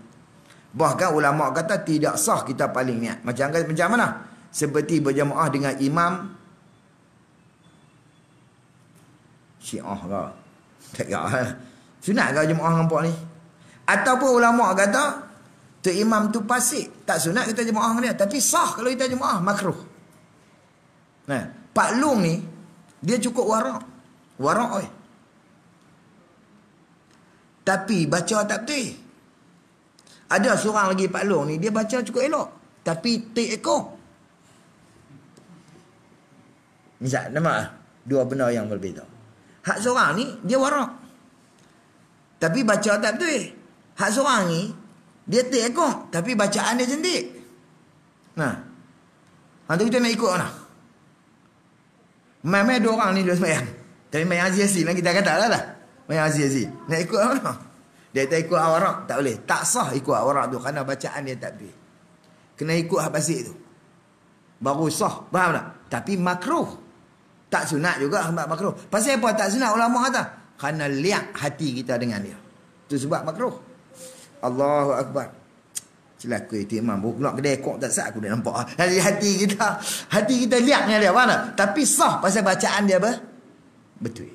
S1: Bahkan ulama kata tidak sah kita paling niat. Macam mana? Seperti berjemaah dengan imam Syiah ke? Tak kira. Sunat ke jemaah nampak ni? Ataupun ulama kata tu imam tu fasik, tak sunat kita jemaah dengan dia, tapi sah kalau kita jemaah, makruh. Pak Long ni dia cukup warak tapi baca tak betul. Ada seorang lagi Pak Long ni, dia baca cukup elok tapi tik ekor. Misal nama 2 benda yang berbeza. Hak seorang ni dia warak tapi baca tak betul. Hak seorang ni dia tik ekor tapi bacaan dia cantik. Tu kita nak ikut mana? Memang 2 orang ni dua sembahyang. Tapi main Aziz lah kita kata lah. Main Aziz. Nak ikut mana? Dia tak ikut warak, tak boleh. Tak sah ikut warak tu kerana bacaan dia tak betul. Kena ikut pasik tu. Baru sah. Faham tak? Tapi makruh. Tak sunat juga sebab makruh. Pasal apa tak sunat ulama kata? Kerana liak hati kita dengan dia. Itu sebab makruh. Allahu Akbar. Celaka itu imam. Pulak kedai kok tak sah aku dah nampak. Hati kita liak dengan dia. Faham tak? Tapi sah pasal bacaan dia betul.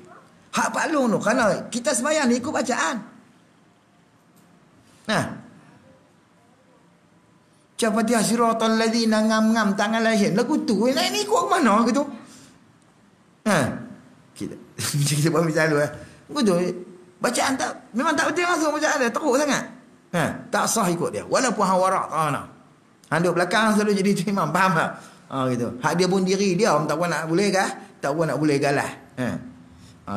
S1: Hak Pak Long tu. Kerana kita sembahyang ni ikut bacaan. Nah. Fatihah siratal ladzina ngam-ngam tangan lahir. Lagu tu ni ikut mana gitu. Kita buat misal betul. Bacaan tak memang tak betul langsung bacaan dia teruk sangat. Tak sah ikut dia. Walaupun hang warak tahu. Hang duduk belakang selalu jadi tu imam, faham tak? Gitu. Hak dia pun diri dia tak tahu nak boleh ke? Tak tahu nak boleh galah.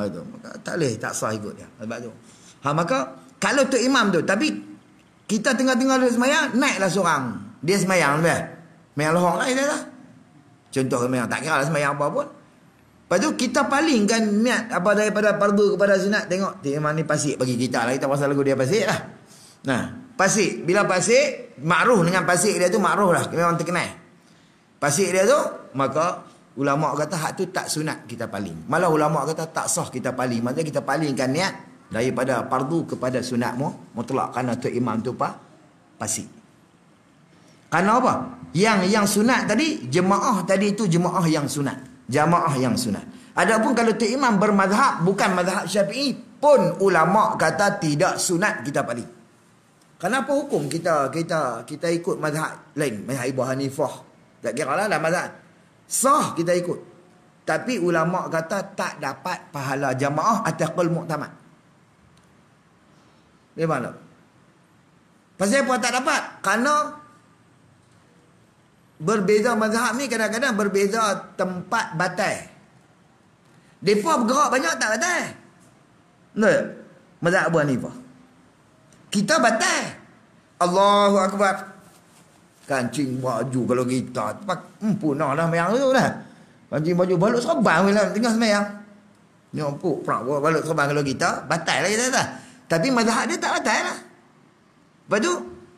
S1: Gitu. Maka tak boleh, tak sah ikut dia. Sebab tu. Maka kalau tu imam tu tapi kita tengah-tengah duduk sembahyang, naiklah seorang. Dia sembahyang lebih. Sembahyang lohong lah dia lah. Contoh sembahyang. Tak kira lah sembahyang apa pun. Lepas tu kita palingkan niat apa daripada fardu kepada sunat. Tengok. Imam ni pasik bagi kita lah. Kita pasal lagu dia pasik lah. Nah. Pasik. Bila pasik. Makruh dengan pasik dia tu makruh lah. Memang terkenal. Pasik dia tu. Maka ulama' kata hak tu tak sunat kita paling. Malah ulama' kata tak sah kita paling. Maksudnya kita palingkan niat. Daripada fardu kepada sunat mutlak. Kerana tu imam tu pasik. Kerana apa? Yang sunat tadi, jemaah tadi itu jemaah yang sunat. Jamaah yang sunat. Adapun kalau tu imam bermazhab, bukan mazhab Syafi'i, pun ulama' kata tidak sunat kita paling. Kenapa hukum kita ikut mazhab lain? Mazhab Abu Hanifah. Tak kira lah mazhab. Sah kita ikut. Tapi ulama' kata tak dapat pahala jamaah atau qaul mu'tamad. Bagaimana? Pasal apa tak dapat? Kerana berbeza mazhab ni kadang-kadang berbeza tempat batal. Mereka bergerak banyak tak batal. Tak? Mazhab Abu Hanifah. Kita batal. Allahu Akbar. Kancing baju kalau kita. Punah dah sembahyang tu dah. Kancing baju balut serban bila tengah sembahyang. Nyompuk prak balut serban kalau kita. Batal lah kita tak. Tapi mazhab dia tak batal lah. Lepas tu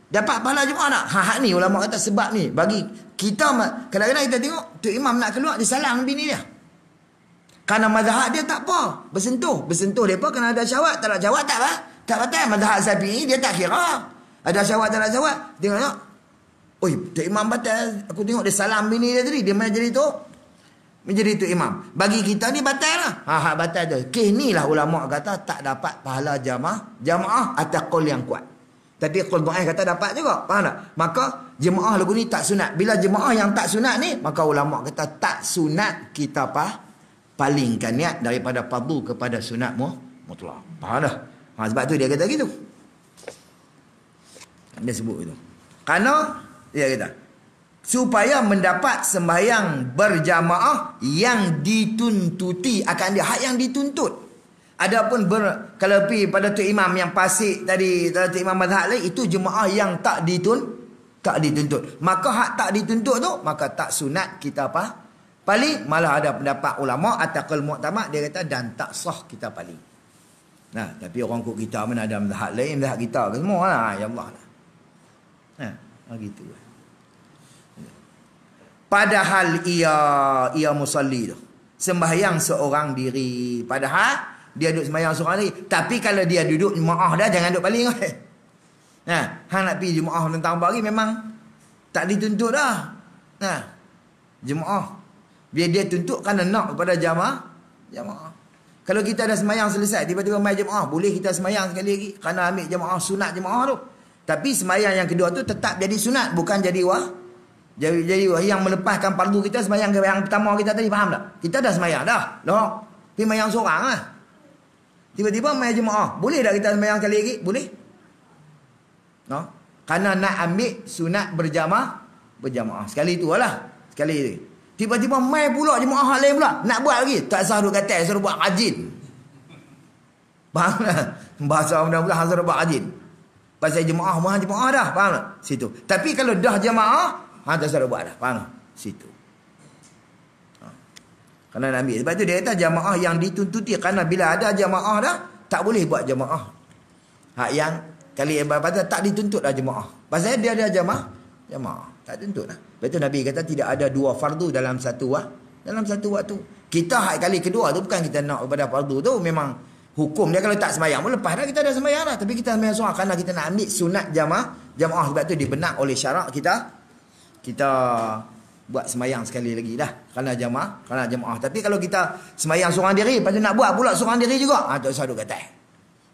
S1: dapat pahala jemaah tak? Hak ni ulama kata sebab ni. Bagi kita, kadang-kadang kita tengok tu imam nak keluar, dia salang bini dia. Kerana mazhab dia tak apa. Bersentuh mereka kena ada syawat. Tak ada syawat tak apa? Tak batal. Mazhab Syafi'i dia tak kira. Ada syawat tak ada syawat. Tengok. Oi, tu imam batal. Aku tengok dia salam bini dia tadi. Dia menjadi tu imam. Bagi kita ni batal lah. Hak batal tu. Ni lah ulama kata tak dapat pahala jamaah atau qaul yang kuat. Tapi qaul dhaif kata dapat juga. Faham tak? Maka jemaah lagu ni tak sunat. Bila jemaah yang tak sunat ni, maka ulama kata tak sunat kita palingkan niat daripada fardu kepada sunat mutlak. Faham dah? Sebab tu dia kata gitu. Dia sebut itu. Kerana dia kata supaya mendapat sembahyang berjamaah yang dituntuti akan dia. Hak yang dituntut. Adapun kalau pergi pada tu imam yang fasik tadi, tu imam mazhab lain, itu jemaah yang tak dituntut. Maka hak tak dituntut tu, maka tak sunat kita paling. Malah ada pendapat ulama atau qaul mu'tamad, dia kata dan tak sah kita paling. Nah, tapi orang kok kita mana ada mazhab lain, mazhab kita ke semua lah. Ya Allah lah. Begitu. Padahal ia musalli tu. Sembahyang seorang diri. Padahal dia duduk sembahyang seorang diri. Tapi kalau dia duduk jemaah dah, jangan duduk paling. Hang nak pergi jemaah tentang pagi memang tak dituntut dah. Jemaah. Biar dia tuntut kerana nak kepada jamaah. Kalau kita dah sembahyang selesai, tiba-tiba mai jemaah, boleh kita sembahyang sekali lagi. Kerana ambil jemaah, sunat jemaah tu. Tapi sembahyang yang kedua tu tetap jadi sunat, bukan jadi jadi yang melepaskan fardu kita sembahyang yang pertama kita tadi, faham tak? Kita dah sembahyang dah. Pergi sembahyang seorang lah. Tiba-tiba mai jemaah, boleh tak kita sembahyang sekali lagi? Boleh. Kerana nak ambil sunat berjamaah. Sekali tu lah. Sekali tu. Tiba-tiba mai pula jemaah lain pula. Nak buat lagi. Tak sah duduk kata, suruh buat rajin. Faham tak? Bahasa mudah-mudahan suruh buat rajin. Pasal jemaah dah. Faham tak? Situ. Tapi kalau dah jemaah, tak sah buat dah. Faham tak? Situ. Kerana nak ambil. Sebab tu dia kata jamaah yang dituntuti. Kerana bila ada jamaah dah, tak boleh buat jamaah. Hak yang kali ibadah tak dituntut dah jemaah. Pasal dia ada jemaah tak tuntut dah. Betul Nabi kata tidak ada dua fardu dalam satu waktu. Kita hak kali kedua tu bukan kita nak ibadah fardu tu, memang hukum dia kalau tak sembahyang pun lepas dah kita dah sembahyang dah. Tapi kita sembahyang seorang kerana kita nak ambil sunat jamaah sebab tu dibenak oleh syarak kita buat sembahyang sekali lagi dah kerana jamaah. Tapi kalau kita sembahyang seorang diri, lepas tu nak buat pula seorang diri juga, tak usah duk kata.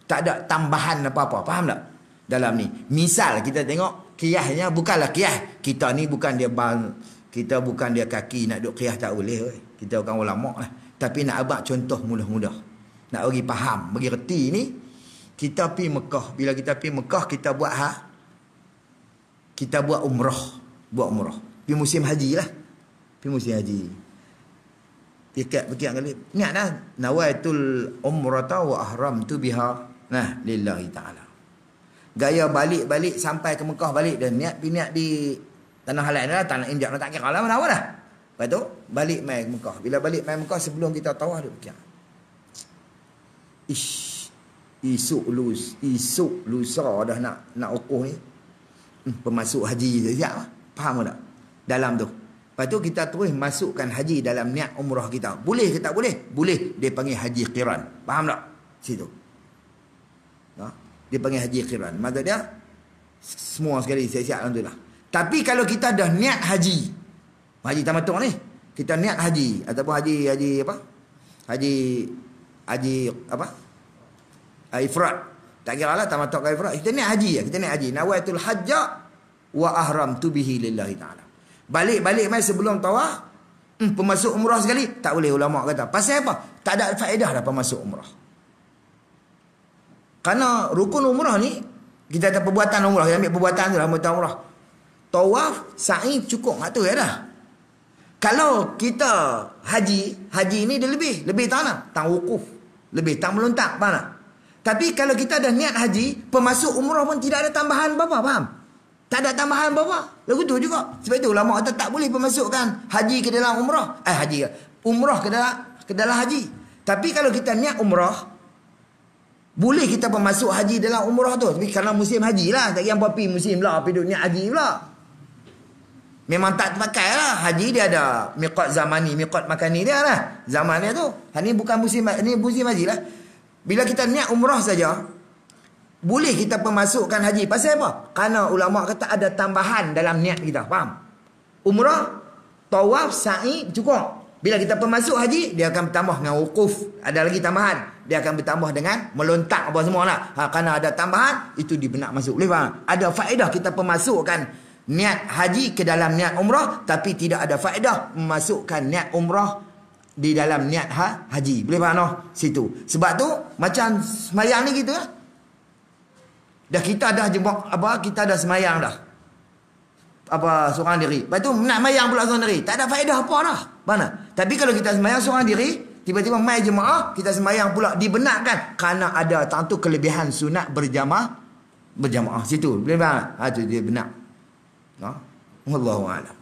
S1: Tak ada tambahan apa-apa, faham tak? Dalam ni. Misal kita tengok qiyasnya bukanlah qiyas. Kita ni bukan dia kaki nak duk qiyas tak boleh. Kita bukan ulama lah. Tapi nak abang contoh mudah-mudah. Nak bagi faham, bagi reti ni, kita pergi Mekah. Bila kita pergi Mekah, kita buat umrah. Pergi musim haji lah. Pergi musim haji. Tiket kali. Ingat dah. Nawaitul umrata wa ahramtu biha. Nah, lillahi ta'ala. Gaya balik sampai ke Mekah balik. Dan niat di tanah halal dah. Tanah injak dah tak kira lah mana dah. Lepas tu, balik mai Mekah. Bila balik mai Mekah, sebelum kita tawaf dia fikir. Esok lusa dah nak ukuh ni. Pemasuk haji je siap lah. Faham tak? Dalam tu. Lepas tu kita terus masukkan haji dalam niat umrah kita. Boleh ke tak boleh? Boleh. Dia panggil haji qiran. Faham tak? Situ. Dia panggil haji qiran. Maksud dia semua sekali siap-siap alhamdulillah. Tapi kalau kita dah niat haji tamattu' ni, kita niat haji ataupun haji apa? Haji apa? Ifrad. Tak kira lah tamattu' ke ifrad. Kita niat haji. Nawaitul hajja wa ahramtu bihi lillahi ta'ala. Balik mai sebelum tawaf, pemasuk umrah sekali, tak boleh ulama kata. Pasal apa? Tak ada faedah dah pemasuk umrah. Karena rukun umrah ni, kita ada perbuatan umrah, kita ambil perbuatan tu lah, umrah. Tawaf, sa'i cukup kat tu ya dah. Kalau kita haji ni dia lebih tanah, tang wukuf, lebih tang melontak, faham tak? Tapi kalau kita dah niat haji, pemasuk umrah pun tidak ada tambahan apa-apa, faham? Tak ada tambahan apa-apa. Lagu tu juga. Sebab itu ulama kata tak boleh pemasukkan haji ke dalam umrah. Umrah ke dalam haji. Tapi kalau kita niat umrah, boleh kita pemasuk haji dalam umrah tu. Tapi kerana musim haji lah. Tak kira pergi musim lah, pergi niat haji pula. Memang tak terpakai lah. Haji dia ada miqat zamani, miqat makani dia lah. Zaman dia tu. Ini bukan musim haji lah. Bila kita niat umrah saja, boleh kita pemasukkan haji. Pasal apa? Kerana ulama kata ada tambahan dalam niat kita. Faham? Umrah, tawaf, sa'i cukup. Bila kita pemasuk haji, dia akan bertambah dengan wukuf. Ada lagi tambahan. Dia akan bertambah dengan melontak apa semua lah. Kerana ada tambahan, itu dibenak masuk. Boleh faham? Ada faedah kita pemasukkan niat haji ke dalam niat umrah. Tapi tidak ada faedah memasukkan niat umrah di dalam niat haji. Boleh faham? Situ. Sebab tu, macam semayang ni gitu lah. Dah kita dah kita dah semayang dah. Seorang diri. Lepas tu nak semayang pula seorang diri. Tak ada faedah apa dah. Mana? Tapi kalau kita semayang seorang diri, tiba-tiba mai jemaah, kita semayang pula dibenarkan kerana ada tentu kelebihan sunat berjamaah situ. Boleh faham? Tu dia benar. Wallahu a'lam.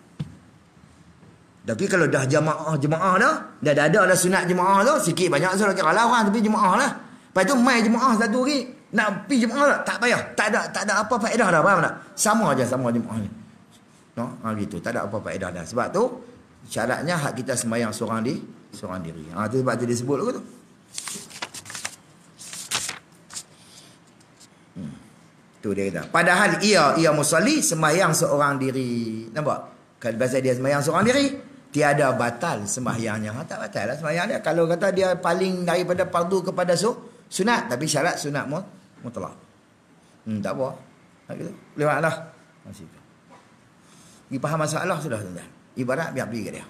S1: Tapi kalau dah jemaah dah ada sunat jemaah tu, sikit banyak suruh kira lah orang, tapi jemaah lah. Lepas tu mai jemaah satu hari, nak pergi jemaah tak payah. Tak ada apa faedah dah, faham tak? Sama jemaah ni. Gitu. Tak ada apa faedah dah. Sebab tu syaratnya hak kita sembahyang seorang diri. Tu sebab tu disebut lagu tu. Tu dia kata. Padahal ia musalli sembahyang seorang diri. Nampak? Kalau bahasa dia sembahyang seorang diri, tiada batal sembahyangnya. Tak batal lah sembahyang dia. Kalau kata dia paling daripada fardu kepada sunat, tapi syarat sunat mutlak. Tak apa. Gitu. Lewat lah. Masih tu. Pergi faham masalah sudah tuan-tuan. Ibarat biar pergi ke dia.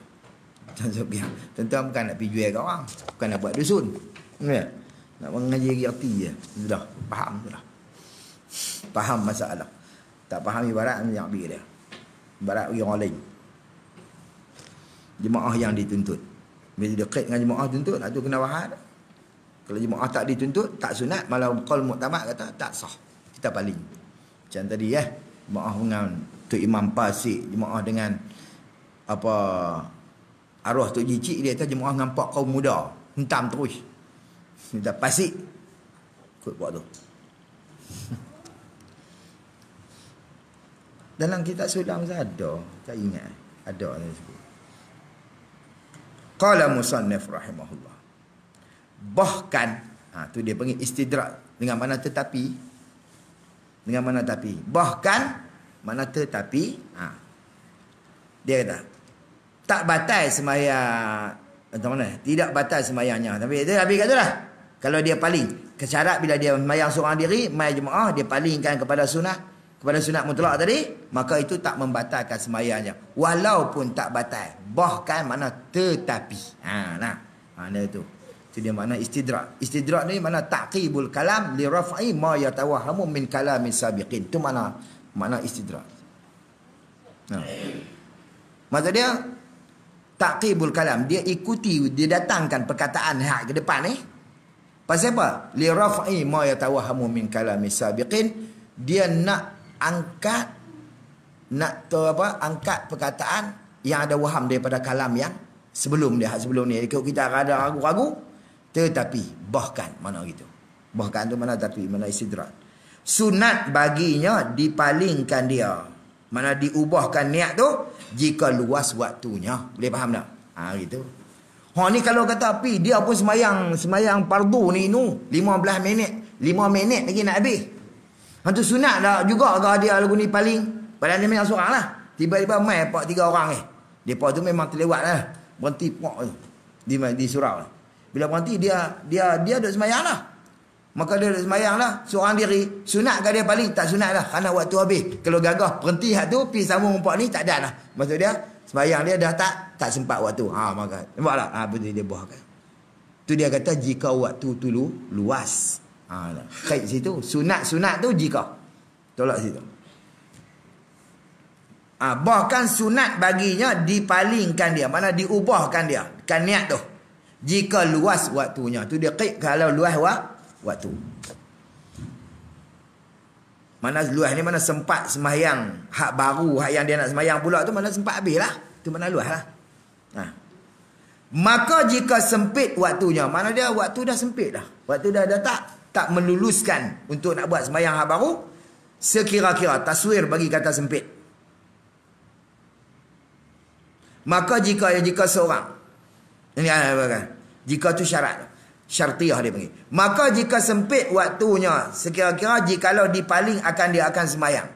S1: Tuan-tuan bukan nak pergi jual ke orang. Bukan nak buat dusun. Nak mengaji RT je. Sudah. Faham sudah. Faham masalah. Tak faham ibarat yang pergi ke dia. Ibarat pergi orang lain. Jemaah yang dituntut. Bila dekat dengan jemaah tuntut, nak tu kena faham. Kalau jemaah tak dituntut, tak sunat, malah qaul muktamad kata tak sah. Kita paling. Macam tadi jemaah dengan Tok Imam Pasik, jemaah dengan arwah Tok Jicik, dia kata jemaah nampak kaum muda, hentam terus. Dia Pasik ikut buat tu. Dalam kitab Sulam ada, tak ingat. Ada ni sebut. Qala musannif rahimahullah. Bahkan, tu dia panggil istidrak. Dengan mana tetapi. Dengan mana tapi. Bahkan, mana tetapi. Dia kata, tak batal sembahyang. Macam mana? Tidak batal sembahyangnya. Tapi itu habis kata lah. Kalau dia paling. Kesyarat bila dia sembahyang seorang diri, mai jemaah, dia palingkan kepada sunat. Kepada sunat mutlak tadi, maka itu tak membatalkan sembahyangnya. Walaupun tak batal. Bahkan mana tetapi. Mana itu. Itu dia makna istidrak. Istidrak ni mana taqibul kalam li raf'i ma yatawahamu min kalamin sabiqin. Itu mana istidrak. Maksud dia taqibul kalam, dia ikuti, dia datangkan perkataan hak ke depan ni. Pasal apa? Li raf'i ma yatawahamu min kalamin sabiqin. Dia nak angkat angkat perkataan yang ada waham daripada kalam yang sebelum dia, sebelum ni. Kalau kita ada ragu-ragu, tetapi bahkan mana gitu. Bahkan tu mana tapi, mana istidrak. Sunat baginya dipalingkan dia. Mana diubahkan niat tu jika luas waktunya. Boleh faham tak? Gitu. Ni kalau kata api dia pun semayang fardu ni 15 minit, 5 minit lagi nak habis. Hantu sunat dah juga ke dia lagu ni paling. Padahal dia memang seorang lah. Tiba-tiba main 3 orang Depa tu memang terlewat lah. Berhenti pok di surau. Bila berhenti dia duduk semayang lah. Maka dia duduk semayang lah. Seorang diri. Sunat ke dia paling? Tak sunat lah. Kerana waktu habis. Kalau gagah berhenti hak tu, pergi sambung pok ni, tak ada lah. Maksud dia, semayang dia dah tak sempat waktu. Maka. Nampak tak? Betul dia buahkan. Tu dia kata jika waktu tu luas. Kait situ. Sunat tu jika. Tolak situ. Bahkan sunat baginya dipalingkan dia. Mana diubahkan dia. Kan niat tu. Jika luas waktunya. Tu dia kait kalau luas waktu. Mana luas ni mana sempat sembahyang. Hak baru. Hak yang dia nak sembahyang pula tu mana sempat habis lah. Tu mana luas lah. Maka jika sempit waktunya. Mana dia waktu dah sempit dah. Waktu dah tak meluluskan untuk nak buat sembahyang hak baru, sekira-kira taswir bagi kata sempit. Maka jika seorang ini jika tu syartiyah dia panggil. Maka jika sempit waktunya, sekira-kira jikalau dipaling dia akan sembahyang,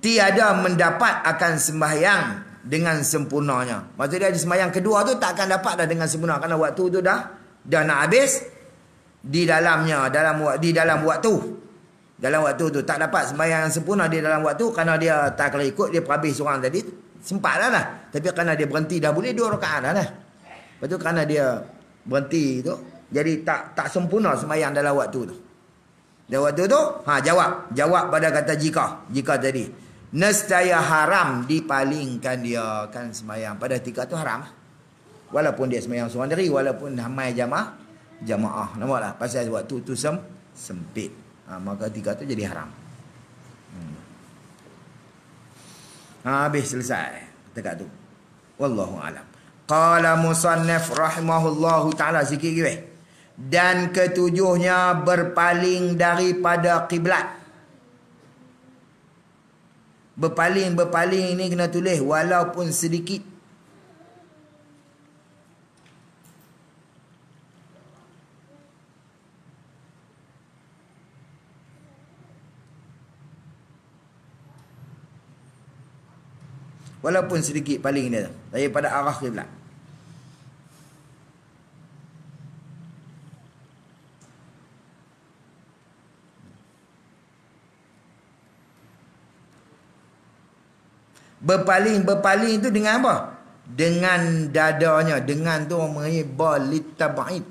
S1: tiada mendapat akan sembahyang dengan sempurnanya. Maksudnya di sembahyang kedua tu tak akan dapat dah dengan sempurna kerana waktu tu dah nak habis. Di dalam waktu tu tak dapat sembahyang yang sempurna di dalam waktu kerana dia tak kena ikut dia perhabis seorang tadi sempat lah. Tapi kerana dia berhenti dah boleh 2 rakaat dah. Lepas tu kerana dia berhenti tu jadi tak sempurna sembahyang dalam waktu tu. Dalam waktu tu jawab pada kata jika tadi nescaya haram dipalingkan dia kan sembahyang pada ketika tu haram. Walaupun dia sembahyang seorang diri, walaupun ramai jamaah. Nampak tak? Pasal waktu tu sempit. Maka ketika tu jadi haram. Habis selesai. Dekat tu. Wallahu alam. Qala musannif rahimahullahu ta'ala sikit lagi. Dan ketujuhnya berpaling daripada kiblat. Berpaling ini kena tulis walaupun sedikit. Walaupun sedikit paling dia daripada arah kiblat. Berpaling itu dengan apa? Dengan dadanya. Dengan tu orang panggil balitaba'id.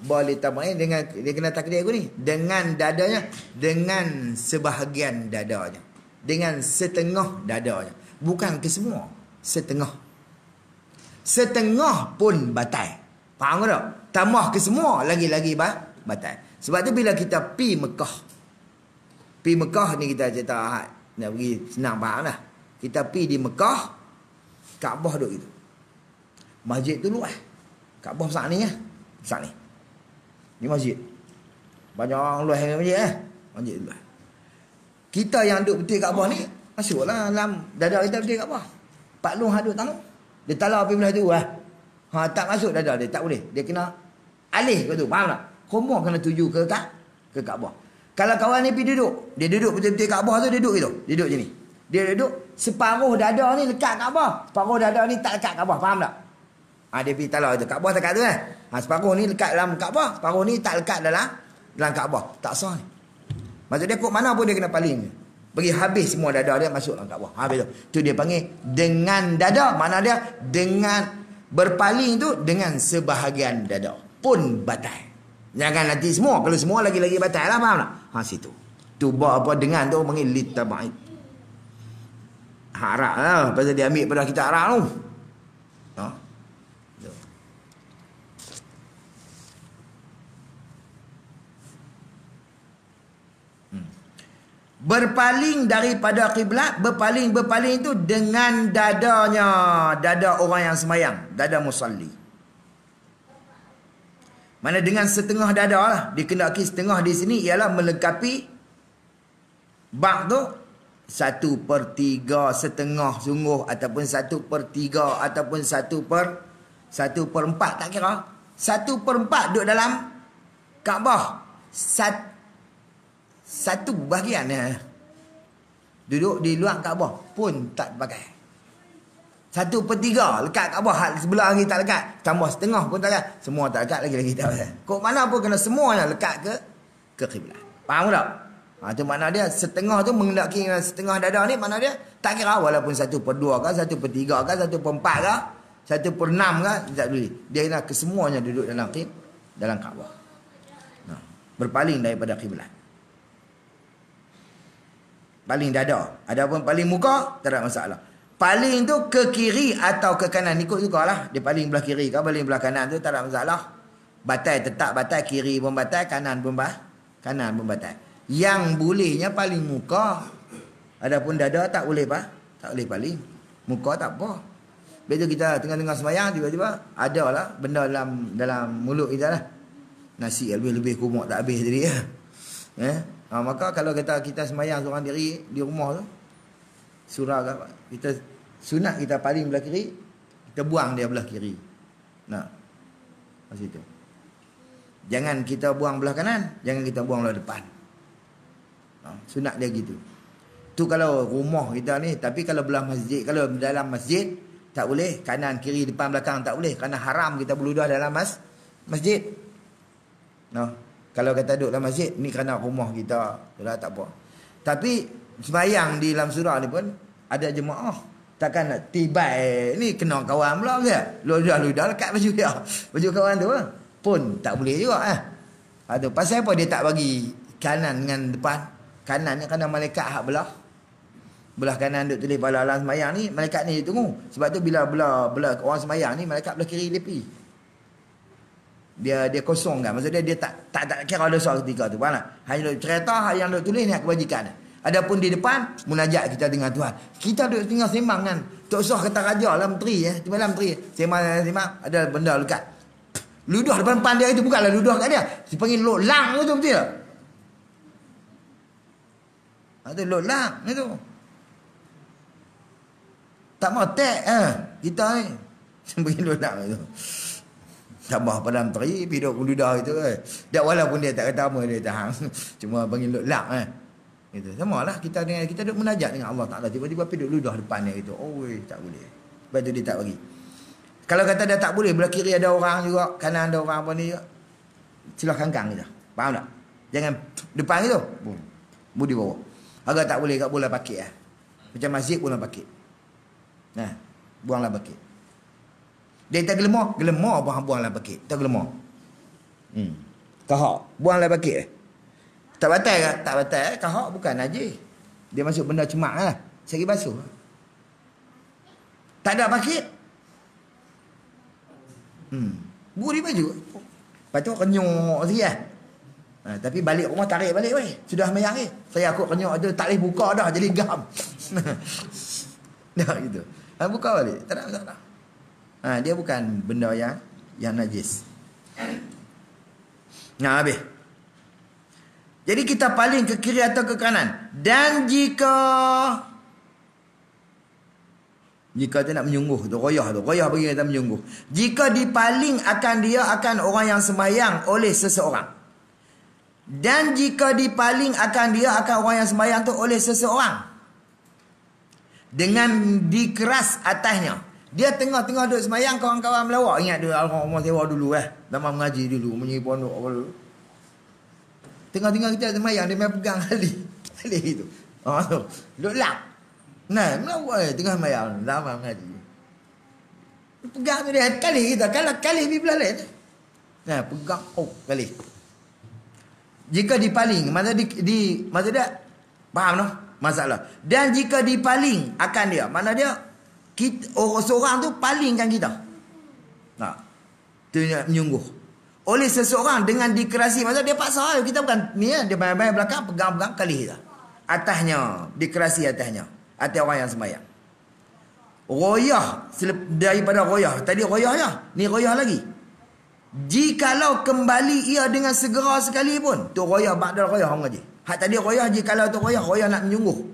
S1: Balitaba'id dengan dia kena takdir aku ni. Dengan dadanya, dengan sebahagian dadanya. Dengan setengah dadanya. Bukan ke semua. Setengah. Setengah pun batal. Faham tak? Tambah ke semua lagi-lagi batal. Sebab tu bila kita pi Mekah. Pi Mekah ni kita cerita nak pergi senang faham lah. Kita pi di Mekah. Kaabah duduk gitu. Masjid tu luas. Kaabah besar ni ya. Besar ni. Ni masjid. Banyak orang luar masjid masjid luar. Kita yang duduk betul Kaabah ni masuklah dalam dada kita betul Kaabah. Pak Long hadut tangan. Dia talau pergi belah tu tak masuk dada dia, tak boleh. Dia kena alih ke tu, faham tak? Semua kena tuju ke Kaabah. Kalau kawan ni pergi duduk, dia duduk betul-betul Kaabah tu, dia duduk gitu. Dia duduk sini. Dia duduk separuh dada ni lekat Kaabah, separuh dada ni tak lekat Kaabah, faham tak? Dia pergi talau tu. Kaabah tak kat tu separuh ni lekat dalam Kaabah, separuh ni tak lekat dalam Kaabah. Tak sah ni. Maksud dia kok mana pun dia kena paling. Bagi habis semua dada dia masuk dalam Kaabah. Habis tu. Tu dia panggil dengan dada. Mana dia? Dengan berpaling tu dengan sebahagian dada. Pun batal. Jangan nanti semua. Kalau semua lagi-lagi batal lah, faham tak? Situ. Tu buat apa dengan tu panggil litaba'id. Harap lah. Pasal dia ambil pada kita harap tu. Berpaling daripada kiblat, berpaling itu dengan dadanya, dada orang yang semayang, dada musalli. Mana dengan setengah dada lah, dikendaki setengah di sini ialah melengkapi bak tu 1/3 setengah sungguh, ataupun 1/3 ataupun 1/4, tak kira 1/4 duduk dalam Kaabah. Satu bahagian duduk di luar Kaabah pun tak pakai. 1/3 lekat Kaabah, sebelah lagi tak lekat, tambah setengah pun tak lekat, semua tak lekat, lagi tak pakai. Kok mana pun kena semuanya lekat ke kiblat. Faham tak? Tu makna dia setengah tu mengendaki setengah dada ni, makna dia tak kira walaupun 1/2 ke, 1/3 ke, 1/4 ke, 1/6 ke, tak boleh. Dia nak kesemuanya duduk dalam Kaabah. Berpaling daripada kiblat. Paling dada. Adapun paling muka, tak ada masalah. Paling tu ke kiri atau ke kanan, ikut juga lah. Dia paling belah kiri ke, paling belah kanan tu tak ada masalah. Batal tetap batal, kiri pun batal, kanan pun batal. Yang bolehnya paling muka. Adapun dada tak boleh tak boleh paling. Muka tak apa. Bila kita tengah-tengah semayang, tiba-tiba ada lah benda dalam mulut kita lah. Nasi lebih kumuk tak habis tadi maka kalau kita semayang seorang diri di rumah tu, surah kita sunat kita paling belah kiri, kita buang dia belah kiri. Macam itu. Jangan kita buang belah kanan, jangan kita buang belah depan. Sunat dia gitu. Tu kalau rumah kita ni. Tapi kalau belah masjid, kalau dalam masjid tak boleh, kanan kiri depan belakang tak boleh, kerana haram kita berludah dalam masjid. Kalau kita duduk dalam masjid ni kerana rumah kita, tak apa. Tapi sembahyang di dalam surau ni pun ada jemaah, takkan nak tibai ni kena kawan pula dia. Ludah lekat baju dia. Baju kawan tu pun tak boleh juga Aduh, pasal apa dia tak bagi kanan dengan depan? Kanan ni kerana malaikat hak belah kanan duduk tulis pada alam sembahyang ni, malaikat ni tunggu. Sebab tu bila belah orang sembahyang ni, malaikat belah kiri lepi. Dia kosong kan. Maksudnya dia tak kira dosa ketika tu. Faham tak? Hanya duduk cerita, yang duduk tulis ni kebajikan. Adapun di depan, munajat kita dengan Tuhan. Kita duduk tinggal sembang kan. Tok Soh kata raja lah menteri Tiba lah menteri. Sembang, ada benda lekat. Ludah depan dia itu bukanlah ludah kat dia. Dia panggil lok lang tu, betul tak? Itu lok lang itu. Tak mau tek kita ni. Dia panggil lok lang itu. Tambah pada menteri, piduk ludah itu Dia walaupun dia tak kata apa, dia tahan. Cuma panggil lok lang Gitu. Sama lah kita duduk munajat dengan Allah Ta'ala. Tiba-tiba piduk ludah depan dia itu. Tak boleh. Sebab tu dia tak bagi. Kalau kata dia tak boleh, belah kiri ada orang juga, kanan ada orang apa ni juga, celah kangkang kita. Faham tak? Jangan depan itu. Budi bawah. Agak tak boleh kat bola pakit Macam masjid bola pakit. Buanglah pakit. Dia tak gelemah buanglah pakit. Tak gelemah. Kahak, buanglah pakit. Tak batal ke? Tak batal. Kahak bukan najis. Dia masuk benda cemak lah. Segi basuh. Tak ada pakit. Budi baju. Lepas tu kenyuk sikit tapi balik rumah tarik balik sudah mayang saya aku kenyuk tu tak boleh buka dah, jadi gam. Dah gitu. Buka balik, tak ada masalah. Dia bukan benda yang najis. Habis. Jadi kita paling ke kiri atau ke kanan. Dan jika tu nak menyungguh tu, royah bagi kata menyungguh. Jika dipaling akan dia akan orang yang sembahyang oleh seseorang. Dan jika dipaling akan dia akan orang yang sembahyang tu oleh seseorang. Dengan dikeras atasnya. Dia tengah-tengah duduk sembahyang, kawan-kawan melawak. Ingat dia orang sewa dulu Zaman mengaji dulu, menyi pondok apa dulu. Tengah-tengah kita sembahyang, dia main pegang kali itu. Duduk lap. Nah, melawak tengah sembahyang, zaman mengaji. Pegang tu dia kali kita, kalau kali pergi belah lain. Nah, pegang kali. Jika dipaling, maksud dia faham noh masalah. Dan jika dipaling akan dia, mana dia seorang tu palingkan kita. Nah, tu menyungguh. Oleh seseorang dengan dikerasi, maksud dia paksa kita bukan ni dia main-main belakang pegang-pegang kali kita. Atasnya, dikerasi atasnya. Atas orang yang sembahyang. Royah daripada royah. Tadi royah ya, ni royah lagi. Jikalau kembali ia dengan segera sekalipun, tu royah ba'dal royah orang ngaji. Hak tadi royah, jikalau tu royah nak menyungguh.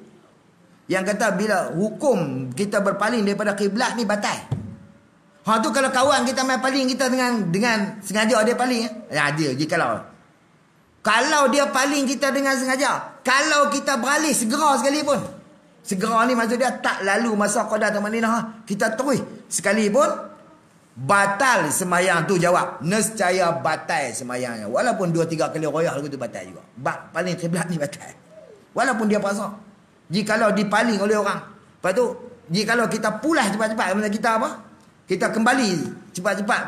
S1: Yang kata bila hukum kita berpaling daripada kiblat ni batal. Tu kalau kawan kita main paling kita dengan sengaja dia paling dia jikalau. Kalau dia paling kita dengan sengaja, kalau kita beralih segera sekalipun. Segera ni maksud dia tak lalu masa qada atau Madinah, kita terus sekalipun batal sembahyang tu. Jawab, nescaya batal sembahyangnya. Walaupun 2-3 kali royah lagu tu batal juga. Paling kiblat ni batal. Walaupun dia puasa. Jikalau dipaling oleh orang. Lepas tu, jikalau kita pulas cepat-cepat, maksud kita apa? Kita kembali cepat-cepat,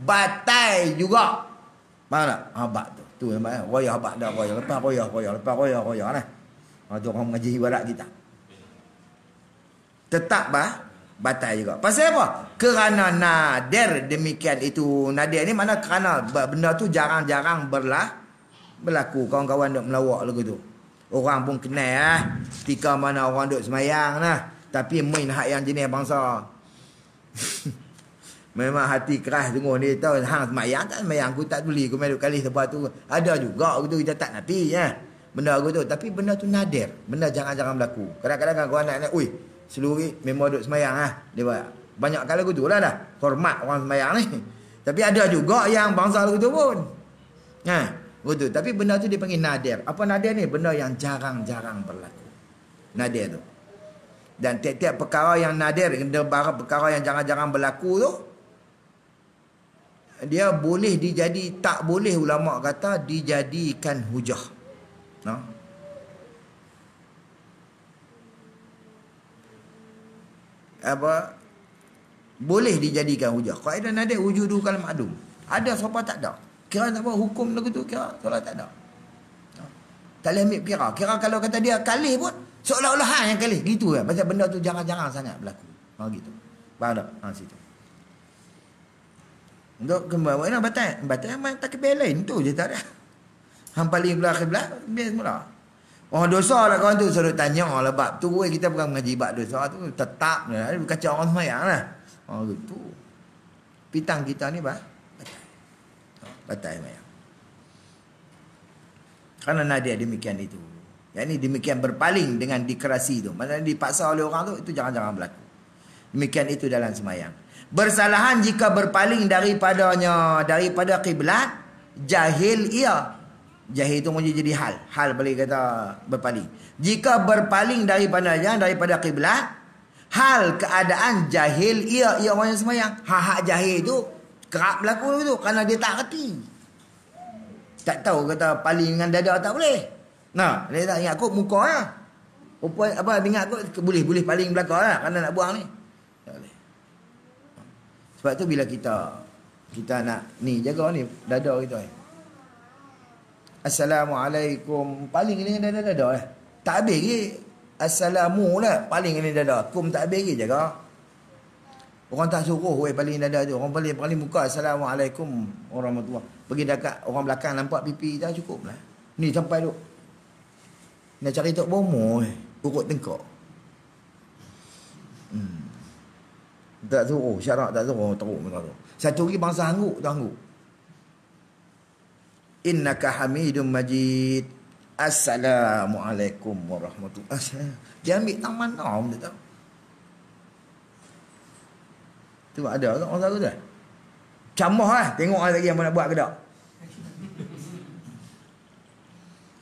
S1: batal juga. Faham tak? Bak tu. Tu namanya royah bak dah royah. Lepas royah lah. Tu orang mengaji ibarat kita. Tetap batal juga. Pasal apa? Kerana nadir demikian itu. Nadir ni mana kerana benda tu jarang-jarang berlaku. Kawan-kawan duk melawak lagu tu. Orang pun kenal ketika mana orang duk semayang lah. Tapi main hak yang jenis bangsa. Memang hati keras tengok dia tahu hang semayang tak semayang aku tak beli aku main kali sebab tu. Ada juga gitu kita tak nafi benda aku tu. Tapi benda tu nadir. Benda jarang-jarang berlaku. Kadang-kadang kau anak ui seluruh memang duk semayang dia banyak kali aku tu lah dah. Hormat orang semayang ni. Tapi ada juga yang bangsa aku tu pun. Betul. Tapi benda tu dipanggil nadir. Apa nadir ni? Benda yang jarang-jarang berlaku. Nadir tu. Dan tiap-tiap perkara yang nadir, perkara yang jarang-jarang berlaku tu, dia boleh tak boleh ulama kata dijadikan hujah. Boleh dijadikan hujah. Kaedah nadir wujudu kal ma'dum. Ada siapa tak ada. Kira tak apa hukum lagu tu, kira kalau tak ada. Tak boleh ambil kira kalau kata dia kalih pun seolah-olah hang yang kalih gitu kan. Pasal benda tu jarang-jarang sangat berlaku. Gitu. Faham tak? Situ. Untuk kembali mana batal memang takbir lain tu je tak ada. Hang paling belah kiblat biar semula. Orang dosa lah kawan tu suruh tanya lah bab tu kita bukan mengaji bab dosa tu tetap lah kacau orang sembahyang lah. Gitu. Pitang kita ni batal sembahyang. Karena nadia demikian itu. Yang ni demikian berpaling dengan dikerasi tu. Maksudnya dipaksa oleh orang tu itu jangan-jangan berlaku. Demikian itu dalam sembahyang. Bersalahan jika berpaling daripada kiblat, jahil ia. Jahil itu menjadi jadi hal boleh kata berpaling. Jika berpaling daripada kiblat, hal keadaan jahil ia orang yang sembahyang. Hak jahil itu kerap berlaku itu kerana dia tak reti. Tak tahu kata paling dengan dada tak boleh. Nah, dia tak ingat aku muka lah. Apa ingat aku boleh paling belakang lah kerana nak buang ni. Tak boleh. Sebab tu bila kita nak ni jaga ni dada kita Assalamualaikum paling ini dada lah. Tak habis lagi. Assalamu lah paling ini dada. Kum tak habis lagi jaga. Orang tak suruh paling dada tu. Orang paling muka Assalamualaikum warahmatullahi. Pergi dekat orang belakang nampak pipi dah cukup lah. Ni sampai duk. Nak cari tok bomo urut tengkok. Tak suruh syarat tak suruh teruk betul. Satu lagi bangsa hangguk tu hangguk. Innaka Hamidum Majid. Assalamualaikum warahmatullahi wabarakatuh. Dia ambil tang mana dia tahu. Tu ada orang tahu dah. Camah lah. Tengok lagi yang nak buat ke tak.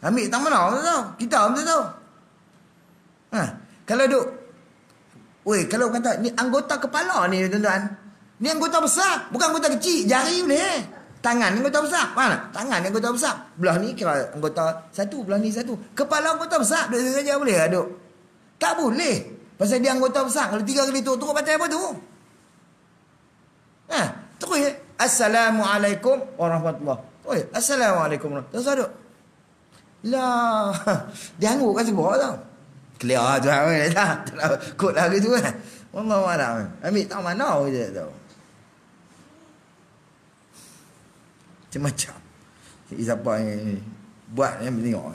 S1: Ambil tang mana dia tahu. Kita pun tak tahu. Kalau duk, kalau kata ni anggota kepala ni tuan-tuan. Ni anggota besar, bukan anggota kecil. Jari boleh. Tangan ni anggota besar. Mana? Tangan ni anggota besar. Belah ni kira anggota satu, belah ni satu. Kepala anggota besar. Duk saja boleh aduk. Tak boleh. Pasal dia anggota besar. Kalau 3 kali turut batal apa tu? Terus ya. Assalamualaikum warahmatullahi wabarakatuh. Assalamualaikum warahmatullahi wabarakatuh. Terus aduk. Lah. Dia angguk kat sebuah tau. Clear tu tak. Kod lagi tu kan. Wallahualam. Ambil tak mana je tau. Macam-macam. Siapa yang buat yang tengok.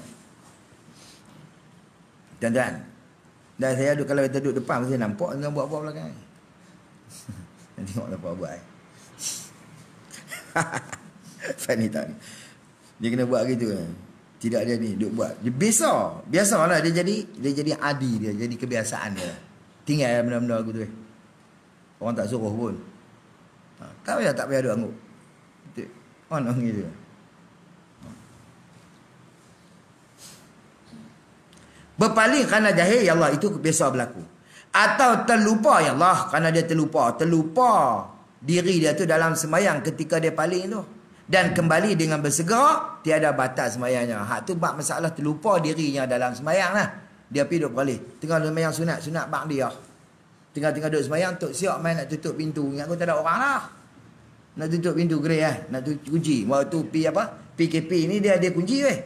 S1: Dan saya duduk, kalau kita duduk depan saya nampak dia buat apa belakang. Tengok apa buat. Funny tak ni. Dia kena buat gitu kan. Tidak ada ni duk buat. Dia biasalah dia jadi adi dia, jadi kebiasaan dia. Tinggal benda-benda aku tu. Orang tak suruh pun. Tak payah duk angguk. Orang gitu. Berpaling kerana jahil, ya Allah, itu biasa berlaku. Atau terlupa, ya Allah, kerana dia terlupa diri dia tu dalam sembahyang ketika dia paling tu. Dan kembali dengan bersegera, tiada batas sembahyangnya. Hak tu bab masalah terlupa dirinya dalam sembahyang lah. Dia pergi duduk beralih. Tengah sembahyang sunat bak dia. Tengah-tengah duduk sembahyang, tok siap main nak tutup pintu. Ingat aku tak ada orang lah. Nak tutup pintu gerai lah. Nak tutup kunci. Waktu PKP ni dia kunci weh.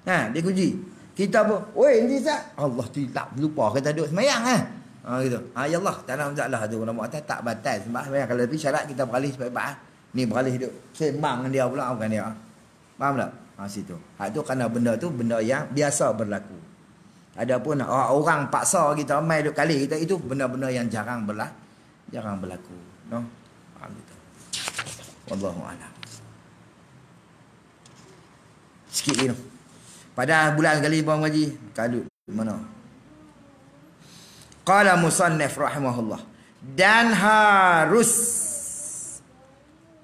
S1: Dia kunci. Kita pun, oi ni Ustaz. Allah tidak lupa kita duduk sembahyang gitu. Ya Allah, tak ada masalah tu. Nama atas tak batal sembahyang. Kalau lebih syarat kita beralih sebab ni beralih duduk sembang dengan dia pula, bukan dia. Faham tak? Situ. Hak tu kerana benda tu benda yang biasa berlaku. Adapun orang paksa kita mai duk kali kita, itu benda-benda yang jarang berlaku. No? Gitu. Wallahu a'lam. Sikit ni. Pada bulan sekali Puan Haji, kadut mana? Qala musannif rahimahullah. Dan harus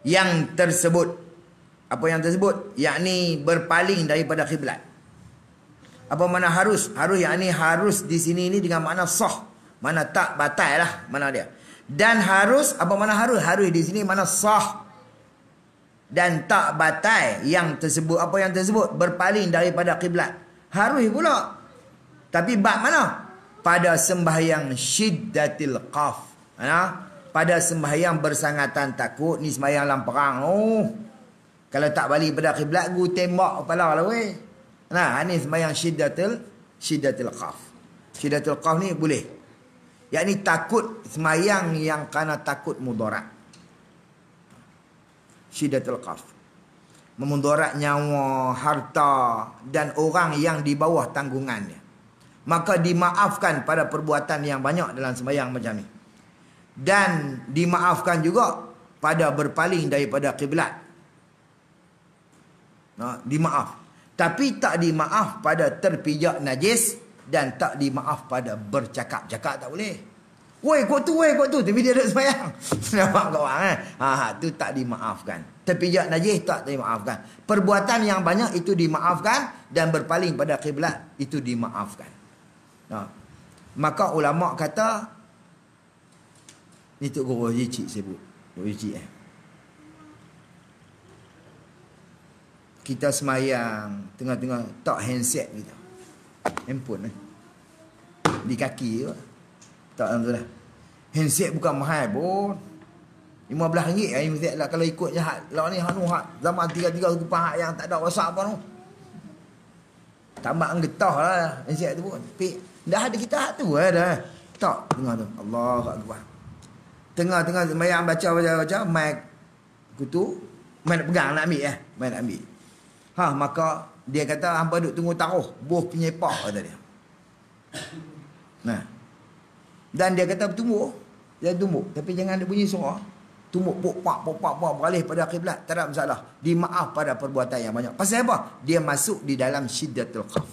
S1: yang tersebut, apa yang tersebut? Yakni berpaling daripada kiblat. Apa makna harus? Yakni harus di sini ni dengan makna sah. Mana tak batal lah mana dia. Dan harus, apa makna harus? Harus di sini makna sah. Dan tak batal yang tersebut. Apa yang tersebut? Berpaling daripada kiblat. Harus pula. Tapi bab mana? Pada sembahyang syiddatil qaf. Pada sembahyang bersangatan takut. Ni sembahyang dalam perang. Kalau tak balik pada kiblat, gu tembak kepala lah weh. Ni sembahyang syiddatil qaf. Syiddatil qaf ni boleh. Yakni takut, sembahyang yang kerana takut mudarat. Syiddatul qaf. Memudarat nyawa, harta dan orang yang di bawah tanggungannya. Maka dimaafkan pada perbuatan yang banyak dalam sembahyang macam ni. Dan dimaafkan juga pada berpaling daripada kiblat. Dimaaf. Tapi tak dimaaf pada terpijak najis dan tak dimaaf pada bercakap-cakap, tak boleh. Woi kok tu. Tapi dia duduk sembahyang. Nampak kawan tu tak dimaafkan. Terpijak najis tak dimaafkan. Perbuatan yang banyak itu dimaafkan. Dan berpaling pada kiblat itu dimaafkan. Maka ulama kata, ni Tok Guru Cik sebut. Guru Cik kita sembahyang tengah-tengah tak handset kita. Handphone di kaki je. Tak tentu dah. Handset bukan mahal pun. RM15 handset lah kalau ikut jahat. Lah ni zaman 3 kupang yang tak ada WhatsApp apa tu. Tambah getah lah handset tu pun. Tapi dah ada kita hak tu dah. Tak tengah tu. Allahu akbar. Tengah-tengah sembahyang baca mic kutu, main nak pegang nak ambil main nak ambil. Maka dia kata hangpa duk tunggu taruh buh penyepak kata dia. Dan dia kata bertumbuk. Dia tumbuk. Tapi jangan ada bunyi suara. tumbuk pok beralih pada kiblat, tak ada masalah. Dimaaf pada perbuatan yang banyak. Pasal apa? Dia masuk di dalam syiddatul khaf.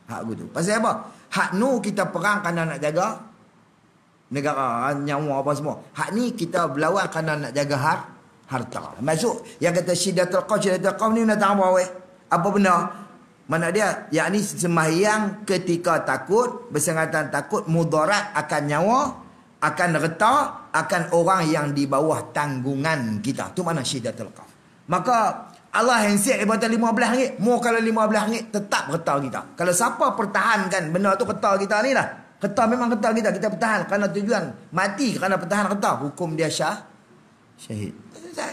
S1: Hak gitu. Pasal apa? Hak nu kita perang kerana nak jaga negara, nyawa apa semua. Hak ni kita berlawan kerana nak jaga harta. Masuk yang kata syiddatul khaf ni nak tahu apa weh? Apa benda? Mana dia? Yakni sembahyang ketika takut, bersangkutan takut mudarat akan nyawa, akan retak, akan orang yang di bawah tanggungan kita. Tu mana syiddatul khaf. Maka Allah handset daripada RM15. Mau kalau RM15 tetap retak kita. Kalau siapa pertahankan benda tu retak kita ni lah. Retak memang retak kita. Kita pertahan kerana tujuan mati kerana pertahan retak. Hukum dia syahid. Selesai.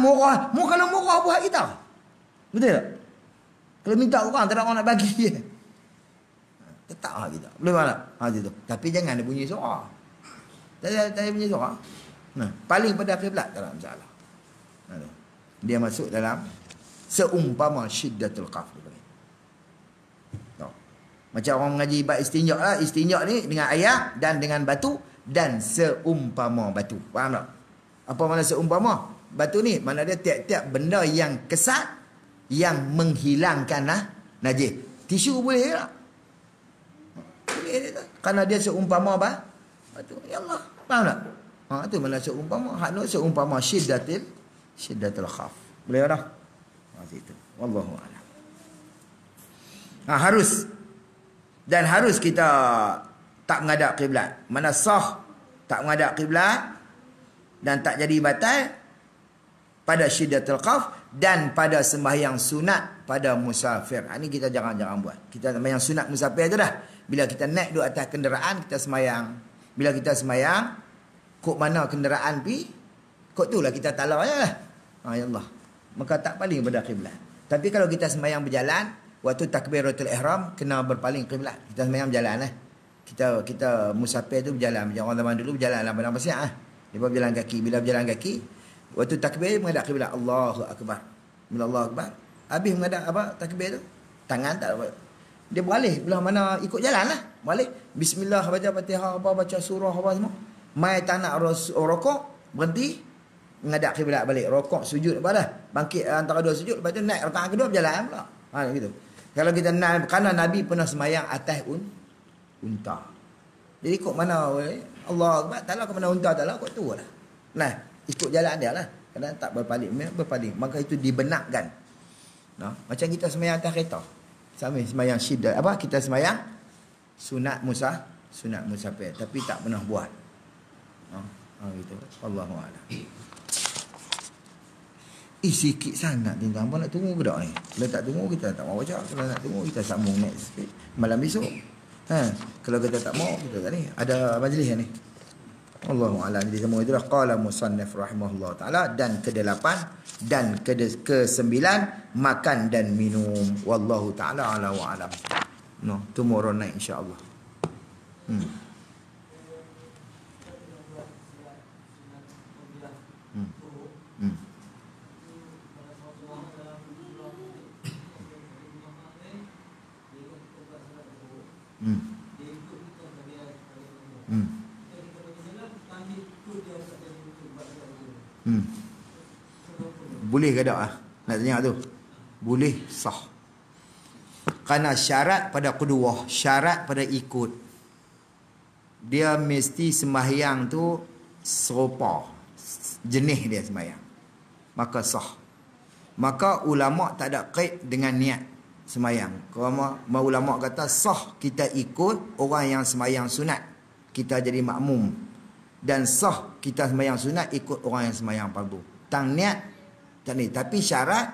S1: Murah. Kalau murah buat kita. Betul tak? Kalau minta orang, tak ada orang nak bagi. Tetaplah kita. Boleh tak? Itu. Tapi jangan ada bunyi suara. Tak ada bunyi suara. Paling pada kiblat tak ada masalah. Dia masuk dalam seumpama syiddatul khaf. Macam orang mengaji bab istinja lah. Istinja ni dengan air dan dengan batu dan seumpama batu. Faham tak? Apa makna seumpama? Batu ni mana dia tiap-tiap benda yang kesat, yang menghilangkan najis. Tisu boleh tak? Boleh tak? Kerana dia seumpama batu. Ya Allah. Faham tak? Itu mana seumpama. Hak nu seumpama syiddatul khaf. Boleh tak? Itu. Wallahu a'lam. Harus. Dan harus kita tak menghadap kiblat. Mana sah tak menghadap kiblat dan tak jadi batal pada syiddatul khaf dan pada sembahyang sunat pada musafir. Ini kita jangan buat. Kita sembahyang sunat musafir tu dah. Bila kita naik duduk atas kenderaan, kita sembahyang. Bila kita sembahyang, kok mana kenderaan pi, kok tu lah kita tala je lah. Ya Allah. Maka tak paling pada kiblat. Tapi kalau kita sembahyang berjalan, waktu takbiratul ihram kena berpaling kiblat. Kita sembahyang berjalan lah. Kita musafir tu berjalan. Macam orang zaman dulu berjalan lah padang pasir. Dia berjalan kaki. Bila berjalan kaki, waktu takbir menghadap kiblat. Allahu akbar. Bila Allahu akbar, habis menghadap apa takbir tu, tangan tak apa. Dia beralih belah mana ikut jalan lah. Balik bismillah, baca Fatihah, baca surah apa semua. Mai tak nak rokok, berhenti menghadap kiblat balik. Rokok, sujud apa dah. Bangkit antara dua sujud, lepas tu naik rakaat kedua berjalan pula. Gitu. Kalau kita naik, kerana Nabi pernah sembahyang atas unta. Jadi ikut mana Allah Akbar, taklah ke mana unta, taklah kok tu lah. Nah, ikut jalan dia lah. Kadang tak berpaling. Maka itu dibenarkan. Macam kita sembahyang atas kereta. Sama sembahyang syiddat. Kita sembahyang sunat musafir. Tapi tak pernah buat. Gitu. Allahu a'lam. Sikit sangat tentang apa nak tunggu ke tak ni? Kalau tak tunggu kita tak mau baca. Kalau nak tunggu kita sambung next malam besok. Kalau kita tak mau kita tak ni. Ada majlis ni. Allahu a'lam. Jadi semua itulah qala musannif rahimahullah taala. Dan ke-8 dan ke-9 makan dan minum. Wallahu taala ala wa alam. Tomorrow night insya-Allah. Boleh ke tak nak tanya tu? Boleh, sah. Kerana syarat pada kedua, syarat pada ikut, dia mesti sembahyang tu serupa jenis dia sembahyang, maka sah. Maka ulama tak ada kait dengan niat sembahyang. Kalau ulama kata sah kita ikut orang yang sembahyang sunat, kita jadi makmum, dan sah kita sembahyang sunat ikut orang yang sembahyang fardu. Tang niat tak ni. Tapi syarat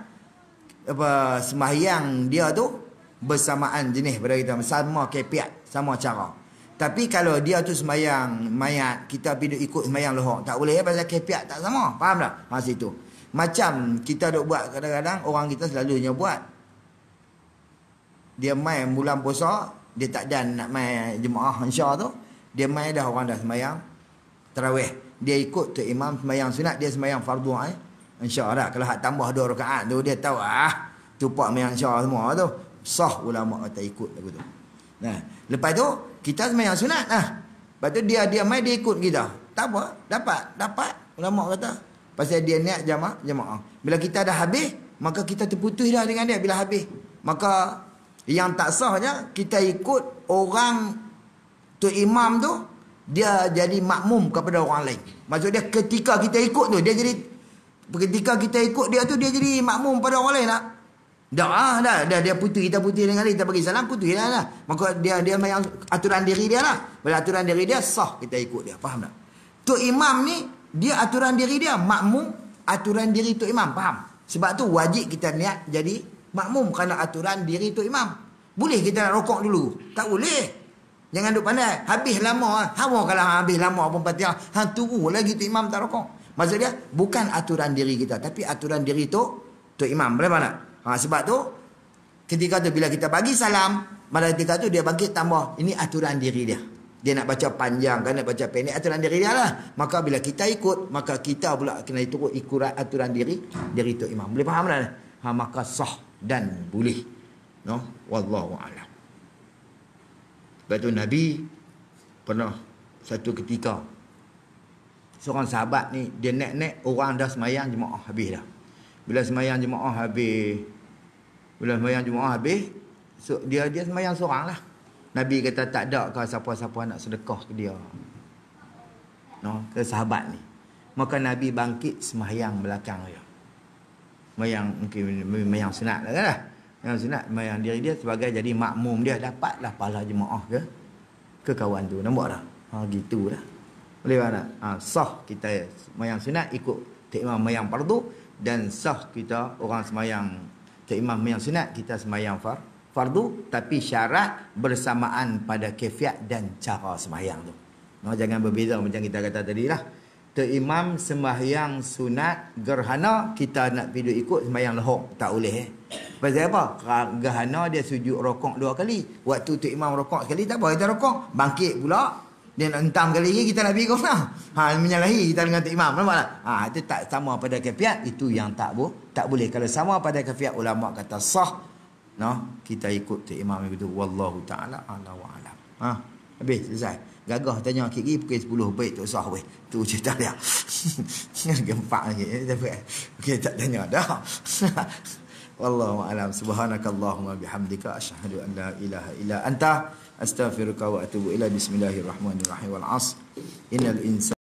S1: sembahyang dia tu bersamaan jenis pada kita, sama kepiat, sama cara. Tapi kalau dia tu sembahyang mayat, kita pergi ikut sembahyang lohor, tak boleh pasal kepiat tak sama. Faham tak? Situ. Macam kita duk buat kadang-kadang, orang kita selalunya buat. Dia mai bulan puasa, dia tak dan nak mai jemaah insya tu, dia mai dah orang dah sembahyang tarawih. Dia ikut tu imam sembahyang sunat, dia sembahyang fardu insya-Allah. Kalau hak tambah 2 rakaat tu dia tahu tu pak sembahyang insya semua tu. Sah ulama kata ikut lagu tu. Lepas tu kita sembahyang sunat Lepas tu dia mai dia ikut kita.
S2: Tak apa, dapat. Ulama kata pasal dia niat jamaah. Bila kita dah habis, maka kita terputus dah dengan dia bila habis. Maka yang tak sahnya kita ikut orang tu imam tu, dia jadi makmum kepada orang lain. Maksud dia ketika kita ikut tu, dia jadi makmum pada orang lain tak? Dah dia putih, kita putih dengan dia, kita bagi salam, putih dah. Maka dia main aturan diri dia lah. Bila aturan diri dia sah, kita ikut dia. Faham tak? Tu imam ni, dia aturan diri dia, makmum aturan diri tu imam. Faham? Sebab tu wajib kita niat jadi makmum kerana aturan diri tu imam. Boleh kita nak rokok dulu? Tak boleh. Jangan duk pandai. Habis lama. Hawa kalau habis lama pun Fatihah. Tunggu lagi tu imam tak rokok. Maksud dia, bukan aturan diri kita, tapi aturan diri tu imam. Boleh tak? Sebab tu, ketika tu bila kita bagi salam, pada ketika tu dia bagi tambah. Ini aturan diri dia. Dia nak baca panjang, kan nak baca pendek, aturan diri dia lah. Maka bila kita ikut, maka kita pula kena ikut aturan diri tu imam. Boleh faham tak? Maka sah dan boleh. No? Wallahu a'lam. Sebab tu Nabi pernah satu ketika, seorang sahabat ni, dia naik orang dah semayang jemaah habis dah. Bila semayang jemaah habis, so, dia semayang seorang lah. Nabi kata tak ada ke siapa-siapa nak sedekah ke dia. No, ke sahabat ni. Maka Nabi bangkit semayang belakang dia. Semayang sunat lah kan? Yang sunat, semayang diri dia sebagai jadi makmum dia. Dapatlah pahala jemaah ke kawan tu. Nampak tak? Gitu lah. Boleh tak? Sah kita semayang sunat ikut tok imam semayang fardu, dan sah kita orang semayang tok imam semayang sunat, kita semayang fardu, tapi syarat bersamaan pada kefiat dan cara semayang tu. Jangan berbeza macam kita kata tadi lah. Tok imam sembahyang sunat gerhana, kita nak pergi ikut sembahyang lohok, tak boleh. Pasal apa? Gerhana dia sujud rokok 2 kali. Waktu tok imam rokok sekali, tak apa, kita rokok, bangkit pula, dia nak hentam kali lagi, kita nak pergi kau lah. Menyalahi kita dengan tok imam, nampak tak? Itu tak sama pada kefiat, itu yang tak boleh. Kalau sama pada kefiat, ulama kata sah. Kita ikut tok imam itu. Wallahu ta'ala ala wa alam. Habis, selesai. Gagah tanya kiri pukul 10 baik tu sah weh. Tu cerita dia. Gempak lagi. Okey, tak tanya dah. Wallahu a'lam. Subhanakallahumma bihamdika asyhadu an la ilaha illa anta astaghfiruka wa atubu ila. Bismillahirrahmanirrahim. Wal 'asr. Innal insana